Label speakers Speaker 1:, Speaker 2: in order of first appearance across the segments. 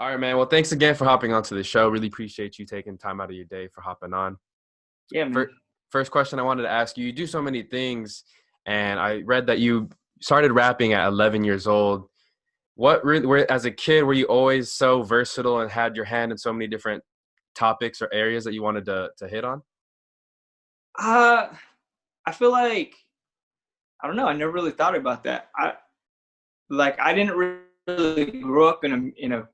Speaker 1: All right, man. Well, thanks again for hopping onto the show. Really appreciate you taking time out of your day for hopping on.
Speaker 2: Yeah, man.
Speaker 1: First question I wanted to ask you, you do so many things, and I read that you started rapping at 11 years old. As a kid, were you always so versatile and had your hand in so many different topics or areas that you wanted to hit on?
Speaker 2: Uh, I feel like I don't know. I never really thought about that. I didn't really grow up in a,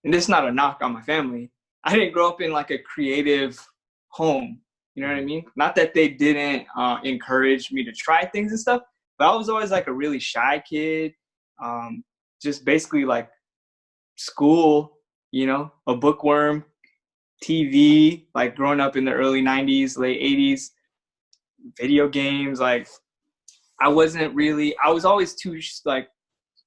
Speaker 2: and this is not a knock on my family. I didn't grow up in like a creative home. You know what I
Speaker 1: Mhm.
Speaker 2: mean? Not that they didn't encourage me to try things and stuff, but I was always like a really shy kid. Um, just basically like school, a bookworm, TV, like growing up in the early 90s, late 80s, video games. Like I was always too like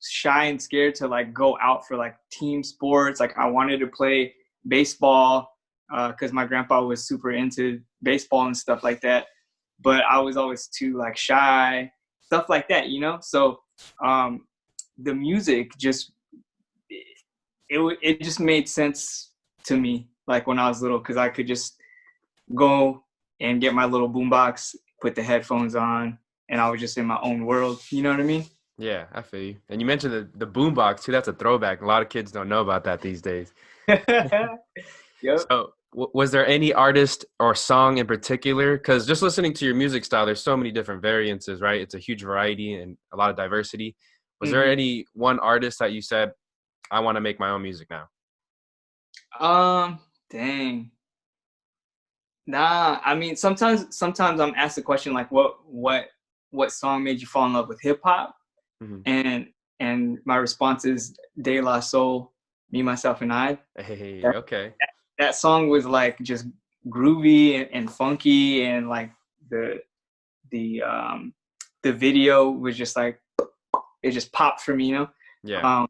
Speaker 2: shy and scared to like go out for like team sports. Like I wanted to play baseball because my grandpa was super into baseball and stuff like that. But I was always too like shy, stuff like that. So um, the music just it just made sense to me like when I was little because I could just go and get my little boombox, put the headphones on, and I was just in my own world. You know what I mean?
Speaker 1: Yeah, I feel you. And you mentioned the boombox too. That's a throwback. A lot of kids don't know about that these days.
Speaker 2: Yep.
Speaker 1: So, was there any artist or song in particular? Because just listening to your music style, there's so many different variances, right? It's a huge variety and a lot of diversity. Was there
Speaker 2: hmm
Speaker 1: any one artist that you said, I want to make my own music now?
Speaker 2: Dang. Nah, I mean sometimes I'm asked the question like what song made you fall in love with hip hop?
Speaker 1: Hmm.
Speaker 2: And and my response is De La Soul, Me, Myself and I.
Speaker 1: Hey,
Speaker 2: That
Speaker 1: okay.
Speaker 2: that song was like just groovy and funky and like the the um the video was just like it just popped for me.
Speaker 1: Yeah.
Speaker 2: Um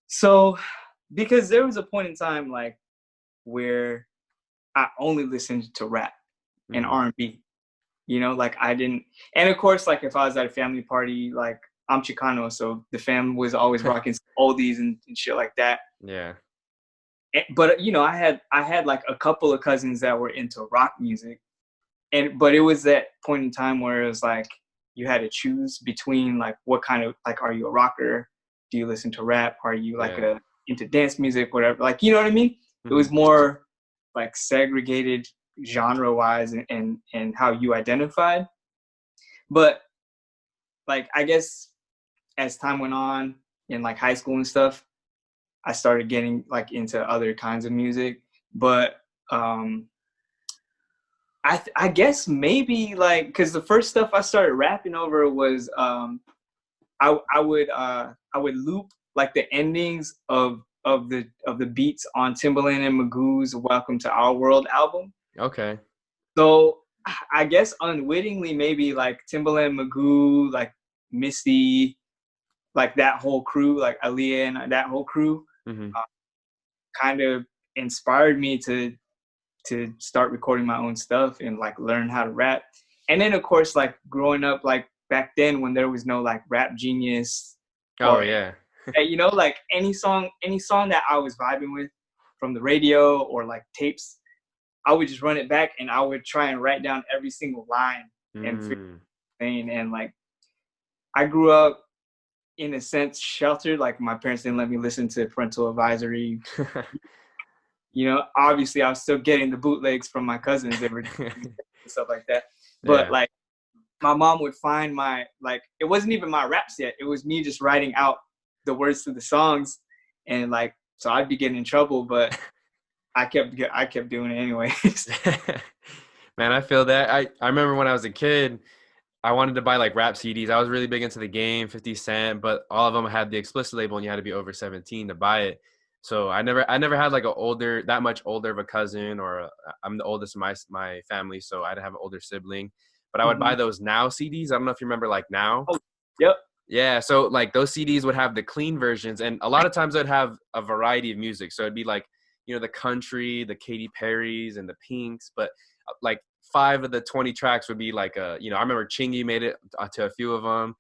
Speaker 2: so because there was a point in time like where I only listened to rap and
Speaker 1: Hmm.
Speaker 2: R&B. Like I didn't, and of course, like if I was at a family party, like I'm Chicano, so the fam was always rocking oldies and shit like that.
Speaker 1: Yeah.
Speaker 2: But I had like a couple of cousins that were into rock music, but it was that point in time where it was like you had to choose between like what kind of like are you a rocker? Do you listen to rap? Are you like
Speaker 1: Yeah.
Speaker 2: a into dance music, whatever? Like you know what I mean? It
Speaker 1: Hmm.
Speaker 2: was more like segregated genre wise and how you identified. But like I guess as time went on in like high school and stuff, I started getting like into other kinds of music. But um I guess maybe like because the first stuff I started rapping over was I would loop like the endings of the beats on Timbaland and Magoo's Welcome to Our World album.
Speaker 1: Okay.
Speaker 2: So I guess unwittingly maybe like Timbaland, Magoo, like Missy, like that whole crew, like Aaliyah and that whole crew,
Speaker 1: Hmm.
Speaker 2: uh, kind of inspired me to start recording my own stuff and like learn how to rap. And then of course like growing up like back then when there was no like Rap Genius
Speaker 1: Oh,
Speaker 2: or
Speaker 1: yeah.
Speaker 2: like any song that I was vibing with from the radio or like tapes, I would just run it back and I would try and write down every single line and figure
Speaker 1: Mm.
Speaker 2: thing. And like I grew up in a sense sheltered. Like my parents didn't let me listen to parental advisory. Obviously I was still getting the bootlegs from my cousins. They were stuff like that. But
Speaker 1: Yeah.
Speaker 2: like my mom would find my like it wasn't even my raps yet. It was me just writing out the words to the songs, and like so I'd be getting in trouble, but I kept doing it anyways.
Speaker 1: Man, I feel that. I remember when I was a kid, I wanted to buy like rap CDs. I was really big into the game, 50 Cent, but all of them had the explicit label and you had to be over 17 to buy it. So I never had like that much older of a cousin I'm the oldest in my family, so I didn't have an older sibling. But I would buy
Speaker 2: Mhm.
Speaker 1: those Now CDs. I don't know if you remember like Now.
Speaker 2: Oh, yep.
Speaker 1: Yeah, so like those CDs would have the clean versions, and a lot of times they'd have a variety of music. So it'd be like, the country, the Katy Perry's, and the Pinks, but like five of the 20 tracks would be like I remember Chingy made it to a few of them.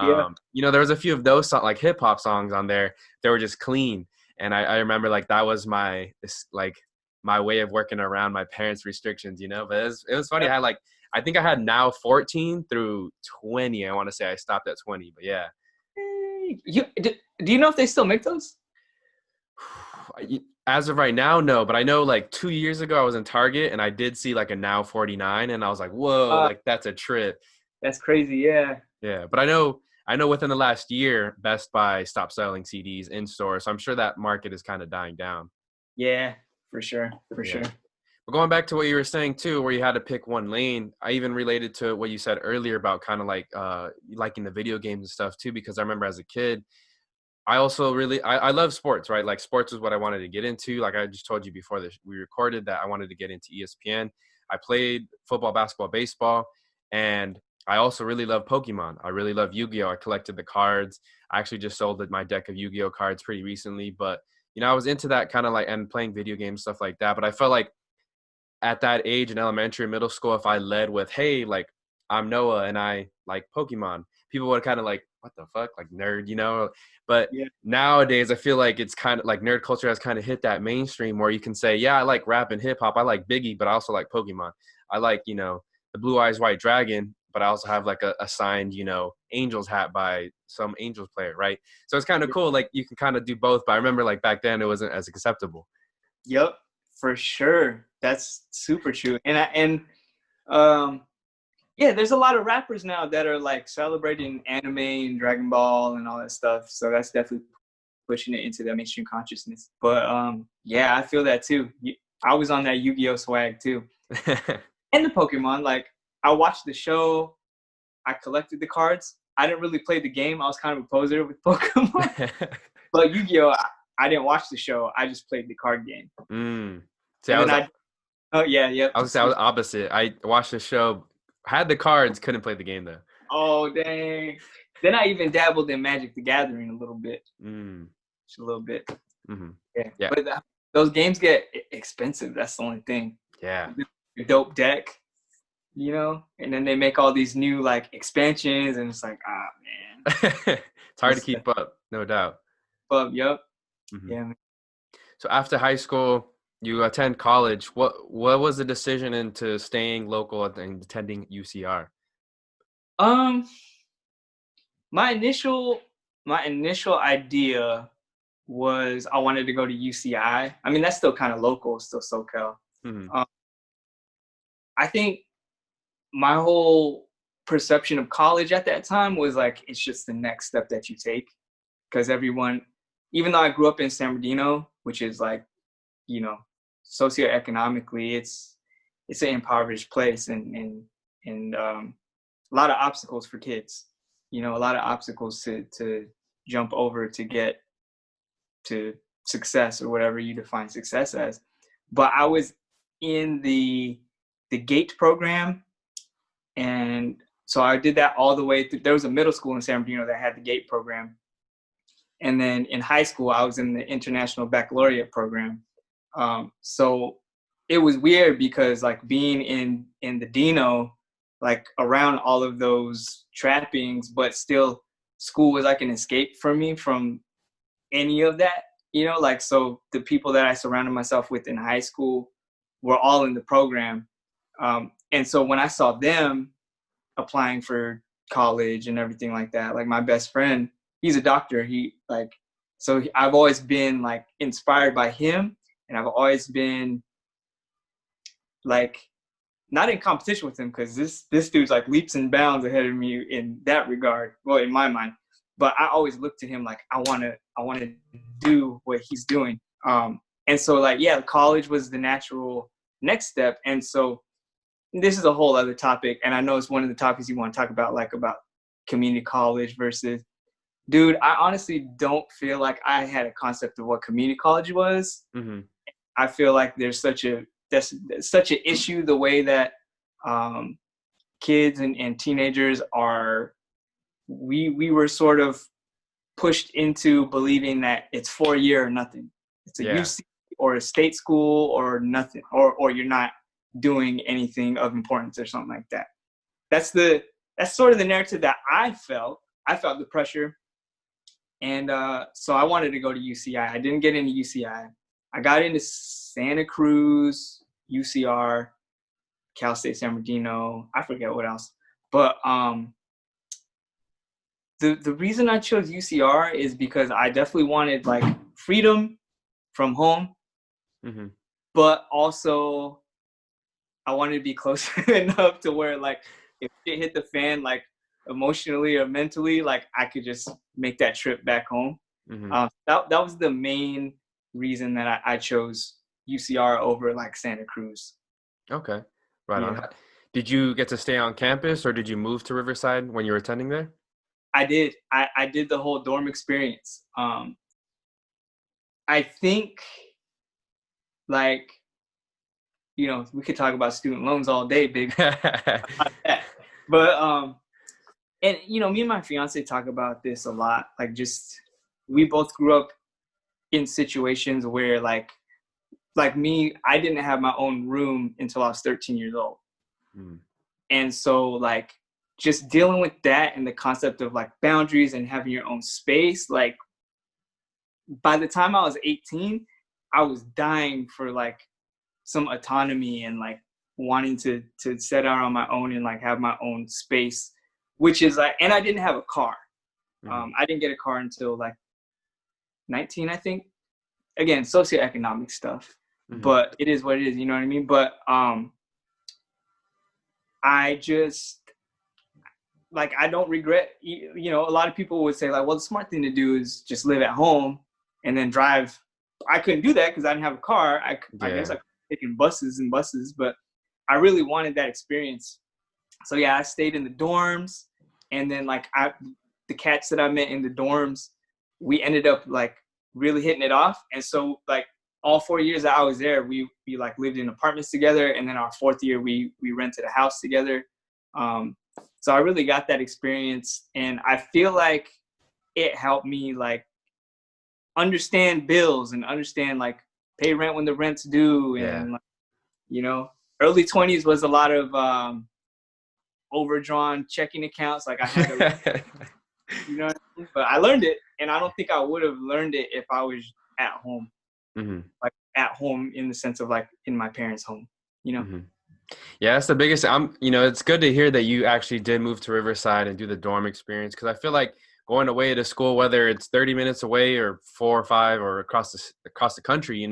Speaker 2: Yeah.
Speaker 1: There was a few of those like hip hop songs on there that were just clean, And I remember like that was my way of working around my parents' restrictions, you know. But it was funny.
Speaker 2: Yep.
Speaker 1: I think I had now 14 through 20. I want to say I stopped at 20, but yeah.
Speaker 2: Hey, do you know if they still make those?
Speaker 1: As of right now, no, but I know like 2 years ago I was in Target and I did see like a now 49 and I was like, whoa,
Speaker 2: Uh,
Speaker 1: like that's a trip.
Speaker 2: that's crazy. Yeah.
Speaker 1: Yeah. But I know within the last year, Best Buy stopped selling CDs in store. So I'm sure that market is kind of dying down.
Speaker 2: Yeah, for sure. For
Speaker 1: Yeah.
Speaker 2: sure.
Speaker 1: But going back to what you were saying too, where you had to pick one lane, I even related to what you said earlier about kind of like liking the video games and stuff too, because I remember as a kid, I also really I love sports, right? Like sports is what I wanted to get into. Like I just told you before this we recorded that I wanted to get into ESPN. I played football, basketball, baseball, and I also really love Pokemon. I really love Yu-Gi-Oh! I collected the cards. I actually just sold my deck of Yu-Gi-Oh! Cards pretty recently, but I was into that kind of like and playing video games stuff like that. But I felt like at that age in elementary and middle school, if I led with, hey, like I'm Noah and I like Pokemon, people would kind of like, what the fuck, like nerd, you know? But
Speaker 2: Yeah.
Speaker 1: nowadays, I feel like it's kind of like nerd culture has kind of hit that mainstream where you can say, yeah, I like rap and hip hop. I like Biggie, but I also like Pokemon. I like, the Blue Eyes White Dragon, but I also have like a signed, Angels hat by some Angels player, right? So it's kind of cool. Like you can kind of do both. But I remember like back then it wasn't as acceptable.
Speaker 2: Yep, for sure. That's super true. Um yeah, there's a lot of rappers now that are like celebrating anime and Dragon Ball and all that stuff. So that's definitely pushing it into the mainstream consciousness. But yeah, I feel that too. I was on that Yu-Gi-Oh swag too. And the Pokemon, like I watched the show, I collected the cards. I didn't really play the game. I was kind of a poser with Pokemon. But Yu-Gi-Oh, I didn't watch the show. I just played the card game.
Speaker 1: See,
Speaker 2: And then oh yeah, yep.
Speaker 1: I was say I was opposite. I watched the show, had the cards, couldn't play the game though.
Speaker 2: Oh dang. Then I even dabbled in Magic the Gathering a little bit.
Speaker 1: Mm.
Speaker 2: Just a little bit.
Speaker 1: Mm-hmm.
Speaker 2: Yeah.
Speaker 1: Yeah.
Speaker 2: But those games get expensive. That's the only thing.
Speaker 1: Yeah.
Speaker 2: A dope deck, and then they make all these new like expansions, and it's like, ah man.
Speaker 1: It's hard to keep up, no doubt.
Speaker 2: Yep.
Speaker 1: Mm-hmm.
Speaker 2: Yeah. Man.
Speaker 1: So after high school, you attend college. What was the decision into staying local and attending UCR?
Speaker 2: Um, my initial idea was I wanted to go to UCI. I mean, that's still kind of local, still SoCal.
Speaker 1: Mm-hmm.
Speaker 2: I think my whole perception of college at that time was like it's just the next step that you take, because everyone, even though I grew up in San Bernardino, which is like, socioeconomically it's an impoverished place, and a lot of obstacles for kids, a lot of obstacles to jump over to get to success, or whatever you define success as. But I was in the GATE program, and so I did that all the way through. There was a middle school in San Bernardino that had the GATE program, and then in high school I was in the International Baccalaureate program. So it was weird because like being in the Dino, like around all of those trappings, but still school was like an escape for me from any of that, like, so the people that I surrounded myself with in high school were all in the program. And so when I saw them applying for college and everything like that, like my best friend, he's a doctor. I've always been like inspired by him, and I've always been like not in competition with him, because this dude's like leaps and bounds ahead of me in that regard. Well, in my mind, but I always look to him like I want to do what he's doing. And so like, yeah, college was the natural next step. And so this is a whole other topic, and I know it's one of the topics you want to talk about, like about community college versus. Dude, I honestly don't feel like I had a concept of what community college was.
Speaker 1: Mm-hmm.
Speaker 2: I feel like there's such an issue, the way that kids and teenagers are. We were sort of pushed into believing that it's 4 year or nothing. It's a UC or a state school or nothing, or you're not doing anything of importance or something like that. That's sort of the narrative that I felt. I felt the pressure And so I wanted to go to UCI. I didn't get into UCI. I got into Santa Cruz, UCR, Cal State San Bernardino. I forget what else. But the reason I chose UCR is because I definitely wanted like freedom from home,
Speaker 1: Mm-hmm.
Speaker 2: but also I wanted to be close enough to where like if it hit the fan, like emotionally or mentally, like I could just make that trip back home.
Speaker 1: Mm-hmm.
Speaker 2: That was the main reason that I chose UCR over like Santa Cruz.
Speaker 1: Okay. Right on.
Speaker 2: Yeah,
Speaker 1: Did you get to stay on campus or did you move to Riverside when you were attending there?
Speaker 2: I did. I did the whole dorm experience. I think like we could talk about student loans all day, baby. But and me and my fiance talk about this a lot. Like just we both grew up in situations where like me, I didn't have my own room until I was 13 years old.
Speaker 1: Mm.
Speaker 2: And so like just dealing with that and the concept of like boundaries and having your own space, like by the time I was 18, I was dying for like some autonomy and like wanting to set out on my own and like have my own space, which is like, and I didn't have a car.
Speaker 1: Mm-hmm.
Speaker 2: I didn't get a car until like 19, I think. Again, socioeconomic stuff,
Speaker 1: Mm-hmm.
Speaker 2: but it is what it is. You know what I mean? But I just like I don't regret. A lot of people would say like, well, the smart thing to do is just live at home and then drive. I couldn't do that because I didn't have a car. I guess I could taking buses and buses, but I really wanted that experience. So yeah, I stayed in the dorms, and then like the cats that I met in the dorms, we ended up like really hitting it off. And so like all 4 years that I was there, we like lived in apartments together, and then our fourth year we rented a house together. So I really got that experience, and I feel like it helped me like understand bills and understand like pay rent when the rent's due,
Speaker 1: Yeah.
Speaker 2: and like, early 20s was a lot of overdrawn checking accounts. Like I had to, what I mean? But I learned it, and I don't think I would have learned it if I was at home,
Speaker 1: Mm-hmm.
Speaker 2: like at home in the sense of like in my parents' home.
Speaker 1: Mm-hmm. Yeah, that's the biggest. It's good to hear that you actually did move to Riverside and do the dorm experience, because I feel like going away to school, whether it's 30 minutes away or 4 or 5 or across the country,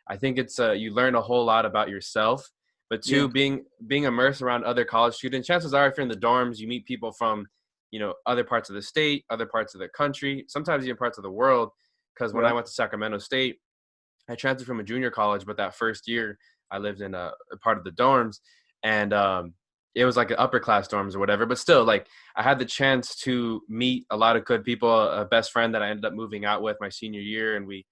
Speaker 1: I think it's you learn a whole lot about yourself. But
Speaker 2: Yeah.
Speaker 1: two, being immersed around other college students, chances are if you're in the dorms, you meet people from other parts of the state, other parts of the country, sometimes even parts of the world. Because when I
Speaker 2: Right.
Speaker 1: went to Sacramento State, I transferred from a junior college, but that first year I lived in a part of the dorms, and it was like an upper class dorms or whatever. But still, like I had the chance to meet a lot of good people. A best friend that I ended up moving out with my senior year, and we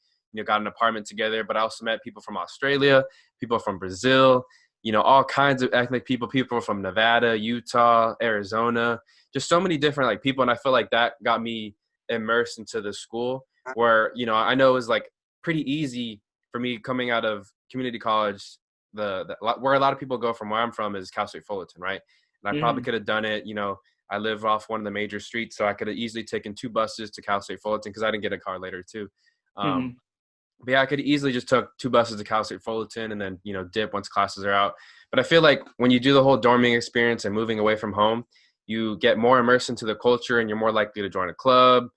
Speaker 1: got an apartment together. But I also met people from Australia, people from Brazil, all kinds of ethnic people from Nevada, Utah, Arizona, just so many different like people. And I feel like that got me immersed into the school where I know it was like pretty easy for me coming out of community college. Where a lot of people go from where I'm from is Cal State Fullerton, right? And I probably
Speaker 2: Mm-hmm.
Speaker 1: could have done it. I live off one of the major streets, so I could have easily taken 2 buses to Cal State Fullerton because I didn't get a car later too.
Speaker 2: Mm-hmm.
Speaker 1: But yeah, I could easily just took 2 buses to Cal State Fullerton and then dip once classes are out. But I feel like when you do the whole dorming experience and moving away from home, you get more immersed into the culture and you're more likely to join a club,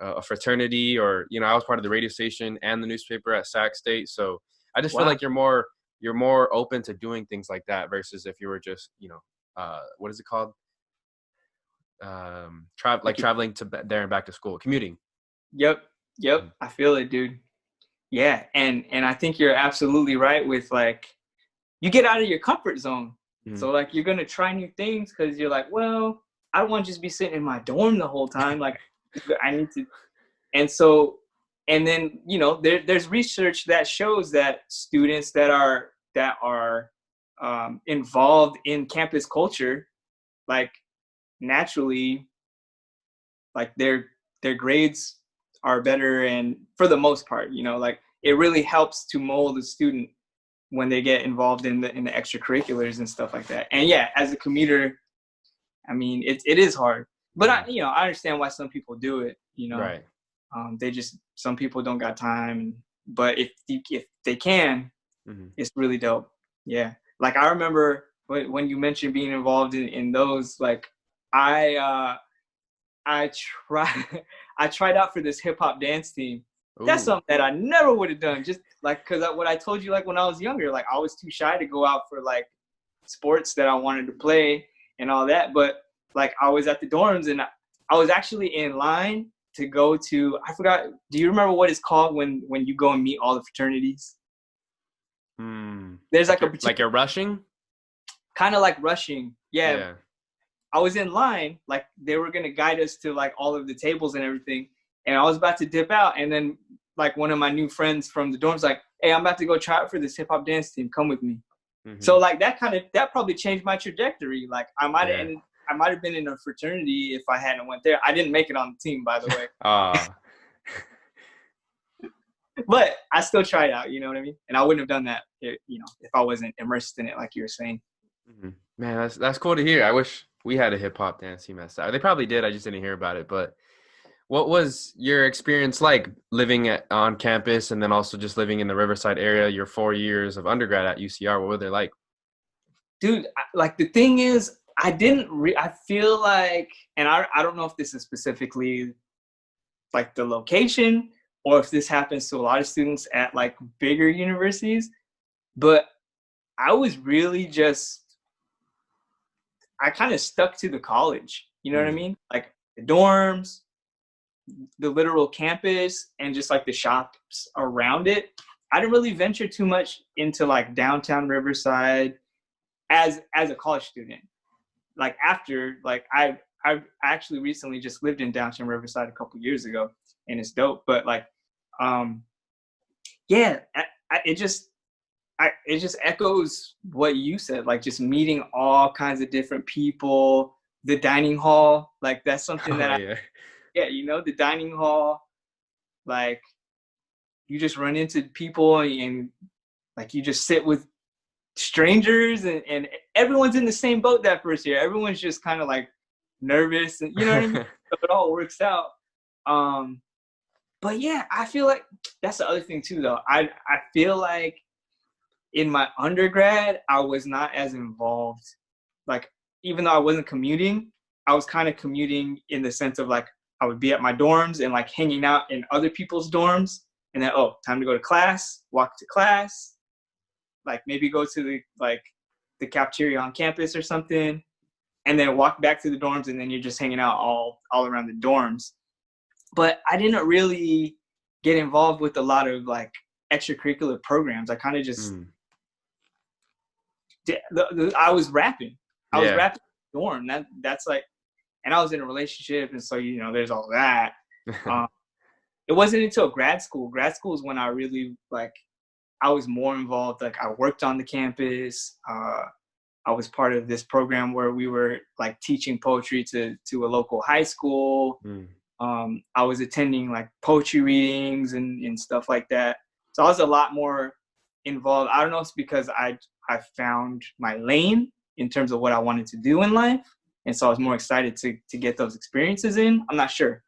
Speaker 1: a fraternity, or I was part of the radio station and the newspaper at Sac State, so I just feel
Speaker 2: Wow.
Speaker 1: like you're more open to doing things like that versus if you were just what is it called, traveling to there and back to school, commuting.
Speaker 2: Yep. Yep. I feel it, dude. Yeah. And I think you're absolutely right with like, you get out of your comfort zone.
Speaker 1: Mm-hmm.
Speaker 2: So like, you're going to try new things because you're like, well, I don't want to just be sitting in my dorm the whole time. Like I need to. And so, and then, there's research that shows that students that are involved in campus culture, like naturally, like their grades are better, and for the most part, like it really helps to mold the student when they get involved in the extracurriculars and stuff like that. And yeah, as a commuter, I mean it is hard, but I understand why some people do it.
Speaker 1: Right.
Speaker 2: Some people don't got time, but if they can, it's really dope. Yeah. Like I remember when you mentioned being involved in those, like I tried I tried out for this hip hop dance team. That's
Speaker 1: Ooh.
Speaker 2: something that I never would have done. Just like because what I told you, like when I was younger, like I was too shy to go out for like sports that I wanted to play and all that. But like I was at the dorms and I was actually in line to go to, I forgot. Do you remember what it's called when you go and meet all the fraternities? There's like a
Speaker 1: Like
Speaker 2: particular
Speaker 1: you're rushing?
Speaker 2: kind of like rushing. Yeah,
Speaker 1: Yeah.
Speaker 2: I was in line, like they were gonna guide us to like all of the tables and everything, and I was about to dip out, and then like one of my new friends from the dorms like, "Hey, I'm about to go try out for this hip hop dance team. Come with me." So like that probably changed my trajectory. Like
Speaker 1: Yeah.
Speaker 2: I might have been in a fraternity if I hadn't went there. I didn't make it on the team, by the way,
Speaker 1: Ah.
Speaker 2: but I still tried out. You know what I mean? And I wouldn't have done that, if I wasn't immersed in it, like you were saying.
Speaker 1: Man, that's cool to hear. I wish we had a hip hop dance team at South. They probably did. I just didn't hear about it. But what was your experience like living on campus and then also just living in the Riverside area? Your 4 years of undergrad at UCR, what were they like?
Speaker 2: Dude, like the thing is, I feel like, and I don't know if this is specifically like the location or if this happens to a lot of students at like bigger universities, but I was really I kind of stuck to the college. You know what I
Speaker 1: Mm.
Speaker 2: mean? Like the dorms, the literal campus, and just like the shops around it. I didn't really venture too much into like downtown Riverside as a college student. Like after, like I actually recently just lived in downtown Riverside a couple years ago, and it's dope. But like, um, yeah, it just echoes what you said. Like just meeting all kinds of different people. The dining hall, like that's something
Speaker 1: Oh
Speaker 2: that
Speaker 1: yeah.
Speaker 2: yeah, the dining hall, like you just run into people and like you just sit with strangers and everyone's in the same boat that first year. Everyone's just kind of like nervous and you know what I mean? So it all works out. Um, but yeah, I feel like that's the other thing too though. I feel like in my undergrad, I was not as involved. Like even though I wasn't commuting, I was kind of commuting in the sense of like I would be at my dorms and like hanging out in other people's dorms and then time to go to class, walk to class, like maybe go to the cafeteria on campus or something, and then walk back to the dorms, and then you're just hanging out all around the dorms. But I didn't really get involved with a lot of like extracurricular programs. I kind of just I was rapping. I was
Speaker 1: Yeah.
Speaker 2: rapping in the dorm. That's like, and I was in a relationship, and so there's all that. It wasn't until grad school. Grad school is when I really like I was more involved. Like I worked on the campus. I was part of this program where we were like teaching poetry to a local high school. I was attending like poetry readings and stuff like that. So I was a lot more involved. I don't know if it's because I found my lane in terms of what I wanted to do in life. And so I was more excited to get those experiences in. I'm not sure.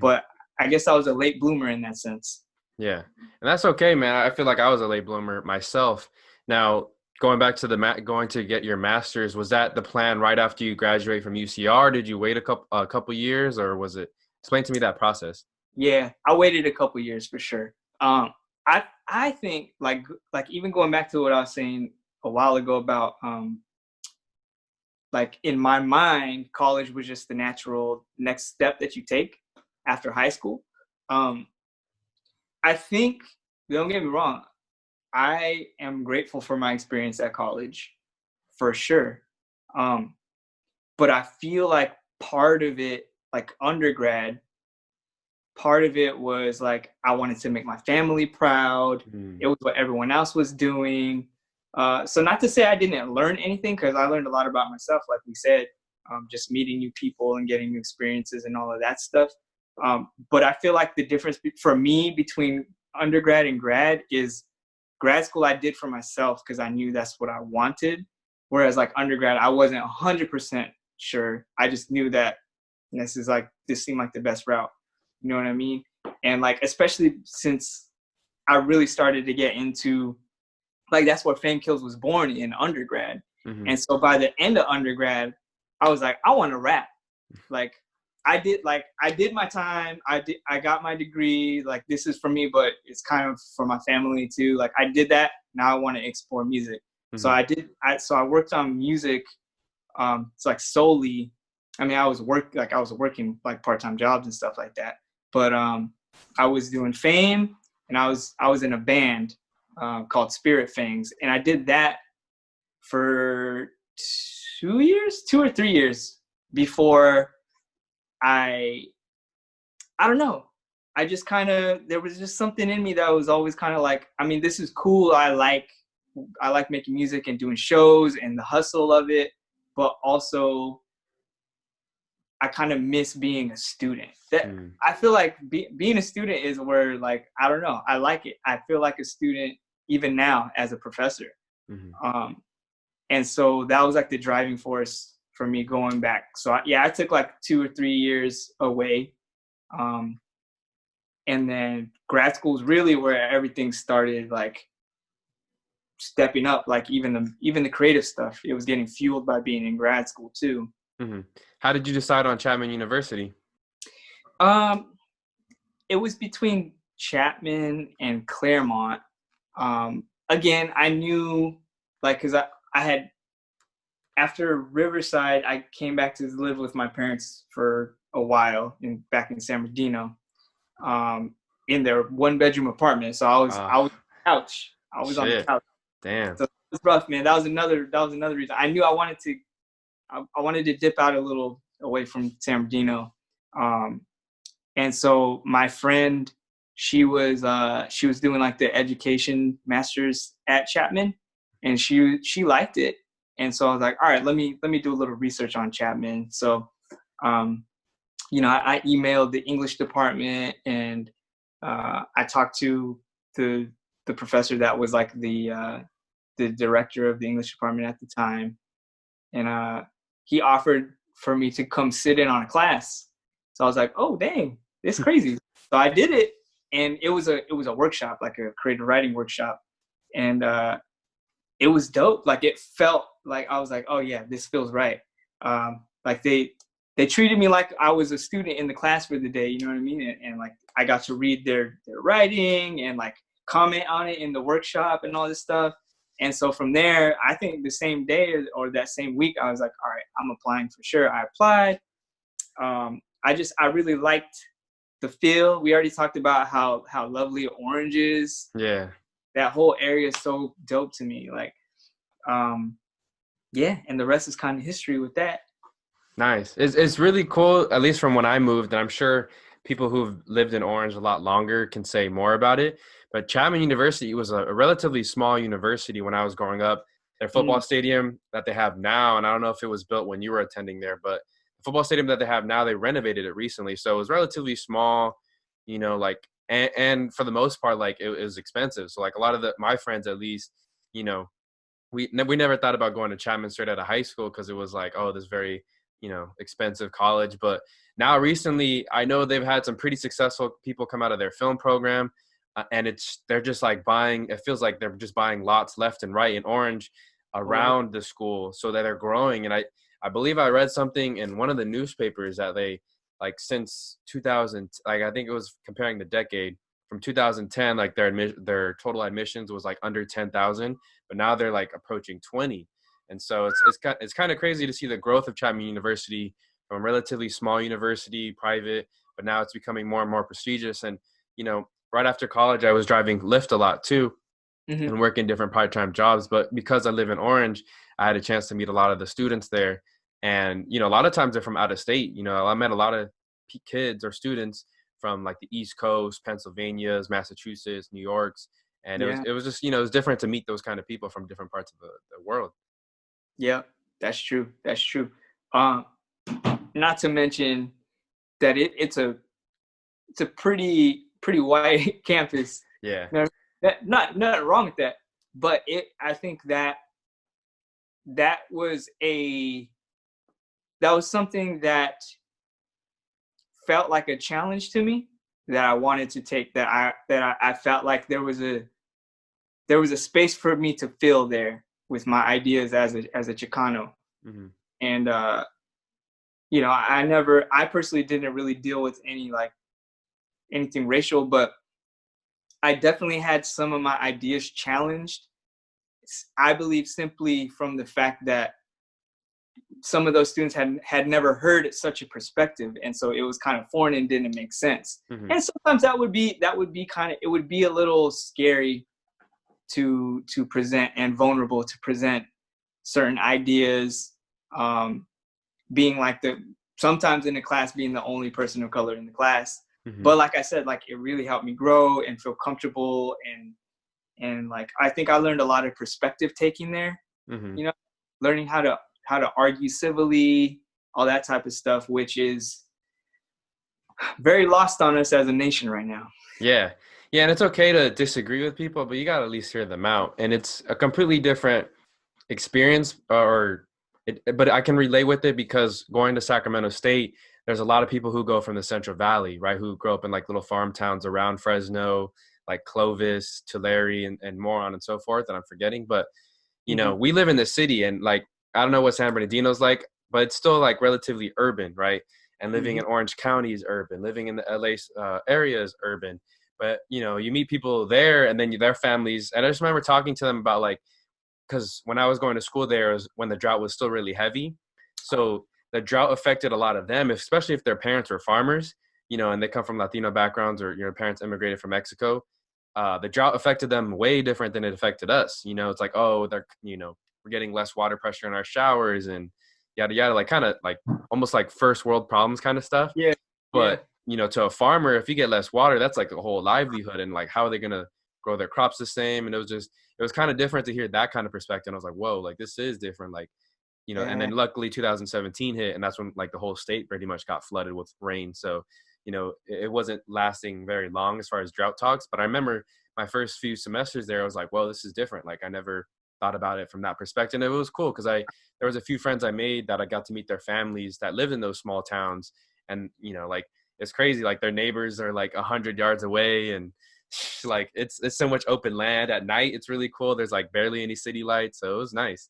Speaker 2: But I guess I was a late bloomer in that sense.
Speaker 1: Yeah. And that's okay, man. I feel like I was a late bloomer myself. Now, going back to going to get your master's, was that the plan right after you graduate from UCR? Did you wait a couple years, or was it? Explain to me that process.
Speaker 2: Yeah, I waited a couple years for sure. I think like even going back to what I was saying a while ago about like in my mind, college was just the natural next step that you take after high school. Um, I think, don't get me wrong, I am grateful for my experience at college, for sure. Um, but I feel like part of it, like undergrad, part of it was like I wanted to make my family proud. It was what everyone else was doing. So not to say I didn't learn anything, because I learned a lot about myself, like we said, just meeting new people and getting new experiences and all of that stuff. But I feel like the difference for me between undergrad and grad is grad school I did for myself because I knew that's what I wanted. Whereas like undergrad, I wasn't 100% sure. I just knew that this seemed like the best route. You know what I mean? And like, especially since I really started to get into, like, that's where FaimKills was born, in undergrad.
Speaker 1: Mm-hmm.
Speaker 2: And so by the end of undergrad, I was like, I want to rap. Like, I did my time. I got my degree. Like, this is for me, but it's kind of for my family too. Like, I did that. Now I want to explore music. So
Speaker 1: Mm-hmm.
Speaker 2: I worked on music. It's like solely, I mean, I was working like part-time jobs and stuff like that. But I was doing Fame, and I was in a band called Spirit Fangs, and I did that for 2 or 3 years before I I don't know. I just kind of, there was just something in me that was always kind of like, I mean, this is cool. I like making music and doing shows and the hustle of it, but also I kind of miss being a student. That
Speaker 1: Mm-hmm.
Speaker 2: I feel like being a student is where, like, I don't know, I like it. I feel like a student even now as a professor.
Speaker 1: Mm-hmm.
Speaker 2: Um, and so that was like the driving force for me going back. So I took like 2 or 3 years away. Um, and then grad school is really where everything started, like, stepping up. Like, even the creative stuff, it was getting fueled by being in grad school too.
Speaker 1: Mm-hmm. How did you decide on Chapman University?
Speaker 2: Um, it was between Chapman and Claremont. Again, I knew, like, because I had, after Riverside, I came back to live with my parents for a while back in San Bernardino, in their 1-bedroom apartment. So
Speaker 1: Ah,
Speaker 2: I was on the couch. I was on the
Speaker 1: shit.
Speaker 2: couch.
Speaker 1: Damn.
Speaker 2: So it was rough, man. That was another reason. I knew I wanted to dip out a little away from San Bernardino. Um, and so my friend, she was doing like the education masters at Chapman, and she liked it. And so I was like, all right, let me do a little research on Chapman. So um, I emailed the English department, and I talked to the the professor that was like the director of the English department at the time, and he offered for me to come sit in on a class. So I was like, oh dang, it's crazy. So I did it, and it was a workshop, like a creative writing workshop, and it was dope. Like, it felt like I was like, oh yeah, this feels right. Like, they treated me like I was a student in the class for the day. You know what I mean? And like, I got to read their writing and like comment on it in the workshop and all this stuff. And so from there, I think the same day or that same week, I was like, all right, I'm applying for sure. I applied. I really liked the feel. We already talked about how lovely Orange is.
Speaker 1: Yeah.
Speaker 2: That whole area is so dope to me. Like, yeah, and the rest is kind of history with that.
Speaker 1: Nice. It's really cool, at least from when I moved, and I'm sure people who've lived in Orange a lot longer can say more about it. But Chapman University was a relatively small university when I was growing up. Their football
Speaker 2: Mm,
Speaker 1: stadium that they have now, and I don't know if it was built when you were attending there, but the football stadium that they have now, they renovated it recently. So it was relatively small, like, and for the most part, like, it was expensive. So like a lot of my friends, at least, you know, we never thought about going to Chapman straight out of high school because it was like, oh, this very expensive college. But now recently, I know they've had some pretty successful people come out of their film program, and they're just like buying. It feels like they're just buying lots left and right in Orange
Speaker 2: oh,
Speaker 1: around the school so that they're growing. And I believe I read something in one of the newspapers that they, like, since 2000, like, I think it was comparing the decade from 2010, like their total admissions was like under 10,000, but now they're like approaching 20. And so it's kind of crazy to see the growth of Chapman University from a relatively small university, private, but now it's becoming more and more prestigious. And right after college, I was driving Lyft a lot too,
Speaker 2: mm-hmm.
Speaker 1: and working different part-time jobs. But because I live in Orange, I had a chance to meet a lot of the students there. And a lot of times they're from out of state. I met a lot of kids or students from like the East Coast, Pennsylvania's, Massachusetts, New York's. And it was
Speaker 2: Yeah,
Speaker 1: it was just it was different to meet those kind of people from different parts of the world.
Speaker 2: yeah, that's true. That's true. Um, Not to mention that it's a pretty white campus.
Speaker 1: Yeah.
Speaker 2: No, that not wrong with that, but I think that was something that felt like a challenge to me, that I wanted to take, that I felt like there was a space for me to fill there with my ideas as a Chicano.
Speaker 1: Hmm.
Speaker 2: And I personally didn't really deal with any like anything racial, but I definitely had some of my ideas challenged. I believe simply from the fact that some of those students had never heard such a perspective, and so it was kind of foreign and didn't make sense.
Speaker 1: Hmm.
Speaker 2: And sometimes that would be kind of, it would be a little scary to present, and vulnerable to present certain ideas, um, being like the sometimes in the class being the only person of color in the class.
Speaker 1: Hmm.
Speaker 2: But like I said, like it really helped me grow and feel comfortable, and like I think I learned a lot of perspective taking there,
Speaker 1: Hmm.
Speaker 2: you know, learning how to argue civilly, all that type of stuff, which is very lost on us as a nation right now.
Speaker 1: Yeah. Yeah, and it's okay to disagree with people, but you got to at least hear them out. And it's a completely different experience, but I can relate with it because going to Sacramento State, there's a lot of people who go from the Central Valley, right? Who grow up in like little farm towns around Fresno, like Clovis, Tulare, and more on and so forth. And I'm forgetting, but
Speaker 2: Mm-hmm.
Speaker 1: we live in the city, and like I don't know what San Bernardino's like, but it's still like relatively urban, right? And living
Speaker 2: Mm-hmm.
Speaker 1: in Orange County is urban. Living in the LA area is urban. But you meet people there, and then their families. And I just remember talking to them about like, because when I was going to school there was when the drought was still really heavy. So the drought affected a lot of them, especially if their parents were farmers, and they come from Latino backgrounds, or your parents immigrated from Mexico. The drought affected them way different than it affected us. It's like, oh, we're getting less water pressure in our showers and yada yada, like kind of like almost like first world problems kind of stuff.
Speaker 2: Yeah, yeah,
Speaker 1: But to a farmer, if you get less water, that's like a whole livelihood, and like how are they gonna grow their crops the same? And it was kind of different to hear that kind of perspective. And I was like, whoa, like this is different. Like, and
Speaker 2: yeah.
Speaker 1: then luckily 2017 hit, and that's when like the whole state pretty much got flooded with rain. So, it wasn't lasting very long as far as drought talks. But I remember my first few semesters there, I was like, well, this is different. Like I never thought about it from that perspective. And it was cool because there was a few friends I made that I got to meet their families that lived in those small towns. And, like it's crazy. Like their neighbors are like 100 yards away, and like it's so much open land at night. It's really cool. There's like barely any city lights, so it was nice.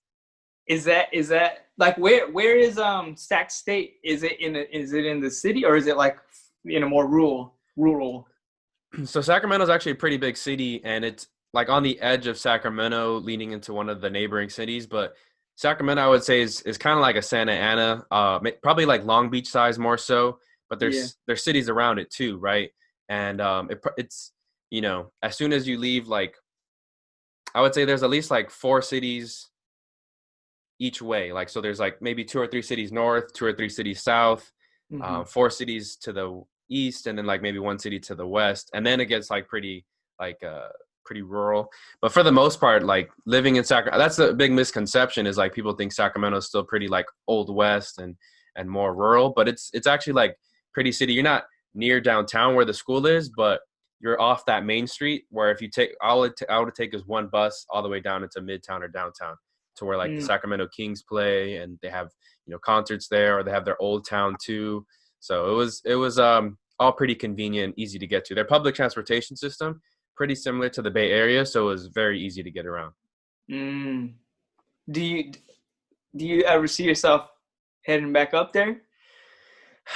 Speaker 2: Is that like where is Sac State? Is it in the city, or is it like in a more rural?
Speaker 1: So Sacramento's actually a pretty big city, and it's like on the edge of Sacramento, leading into one of the neighboring cities. But Sacramento, I would say, is kind of like a Santa Ana, probably like Long Beach size more so. But
Speaker 2: Yeah.
Speaker 1: there's cities around it too, right? And it's as soon as you leave, like I would say there's at least like four cities each way. Like so, there's like maybe two or three cities north, two or three cities south,
Speaker 2: Mm-hmm.
Speaker 1: four cities to the east, and then like maybe one city to the west, and then it gets like like pretty rural. But for the most part, like living in Sacramento, that's the big misconception is like people think Sacramento is still pretty like old west and more rural, but it's actually like pretty city. You're not near downtown where the school is, but you're off that main street where if you take all it would take is one bus all the way down into midtown or downtown to where like the
Speaker 2: Mm.
Speaker 1: Sacramento Kings play, and they have concerts there, or they have their old town too. So it was all pretty convenient, easy to get to. Their public transportation system pretty similar to the Bay Area, so it was very easy to get around.
Speaker 2: Mm. Do you do you ever see yourself heading back up there?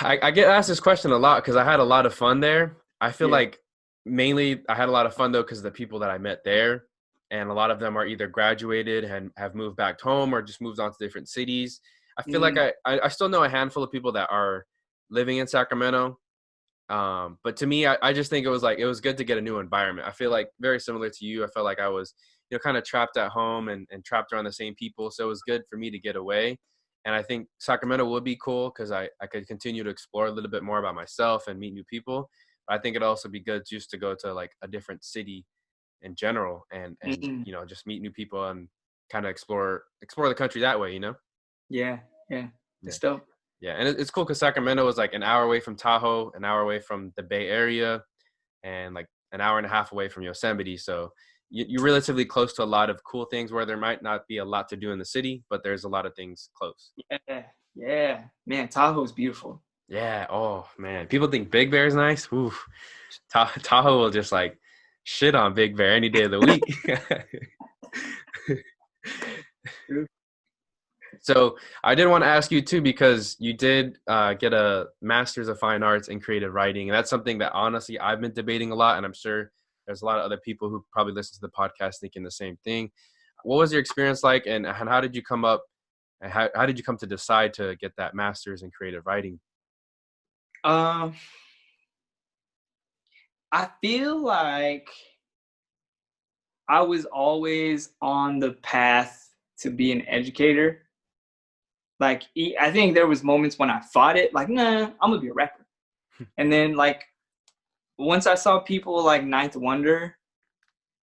Speaker 1: I get asked this question a lot because I had a lot of fun there. I feel
Speaker 2: Yeah.
Speaker 1: like mainly I had a lot of fun though because of the people that I met there, and a lot of them are either graduated and have moved back home or just moved on to different cities. I feel like
Speaker 2: Mm.
Speaker 1: I still know a handful of people that are living in Sacramento. But to me, I just think it was good to get a new environment. I feel like very similar to you. I felt like I was, kind of trapped at home and trapped around the same people. So it was good for me to get away. And I think Sacramento would be cool because I could continue to explore a little bit more about myself and meet new people. But I think it'd also be good just to go to like a different city in general and
Speaker 2: Mm.
Speaker 1: just meet new people and kind of explore the country that way.
Speaker 2: Yeah. Yeah.
Speaker 1: Yeah.
Speaker 2: That's dope.
Speaker 1: Yeah, and it's cool because Sacramento is like an hour away from Tahoe, an hour away from the Bay Area, and like an hour and a half away from Yosemite. So you're relatively close to a lot of cool things where there might not be a lot to do in the city, but there's a lot of things close.
Speaker 2: Yeah. Yeah. Man, Tahoe's beautiful.
Speaker 1: Yeah. Oh man, people think Big Bear is nice. Oof. Tahoe will just like shit on Big Bear any day of the week. So I did want to ask you too, because you did get a master's of fine arts in creative writing. And that's something that honestly I've been debating a lot. And I'm sure there's a lot of other people who probably listen to the podcast thinking the same thing. What was your experience like, and how did you come up, and how did you come to decide to get that master's in creative writing?
Speaker 2: Um, I feel like I was always on the path to be an educator. Like, I think there was moments when I fought it, like, nah, I'm gonna be a rapper. And then like once I saw people like Ninth Wonder,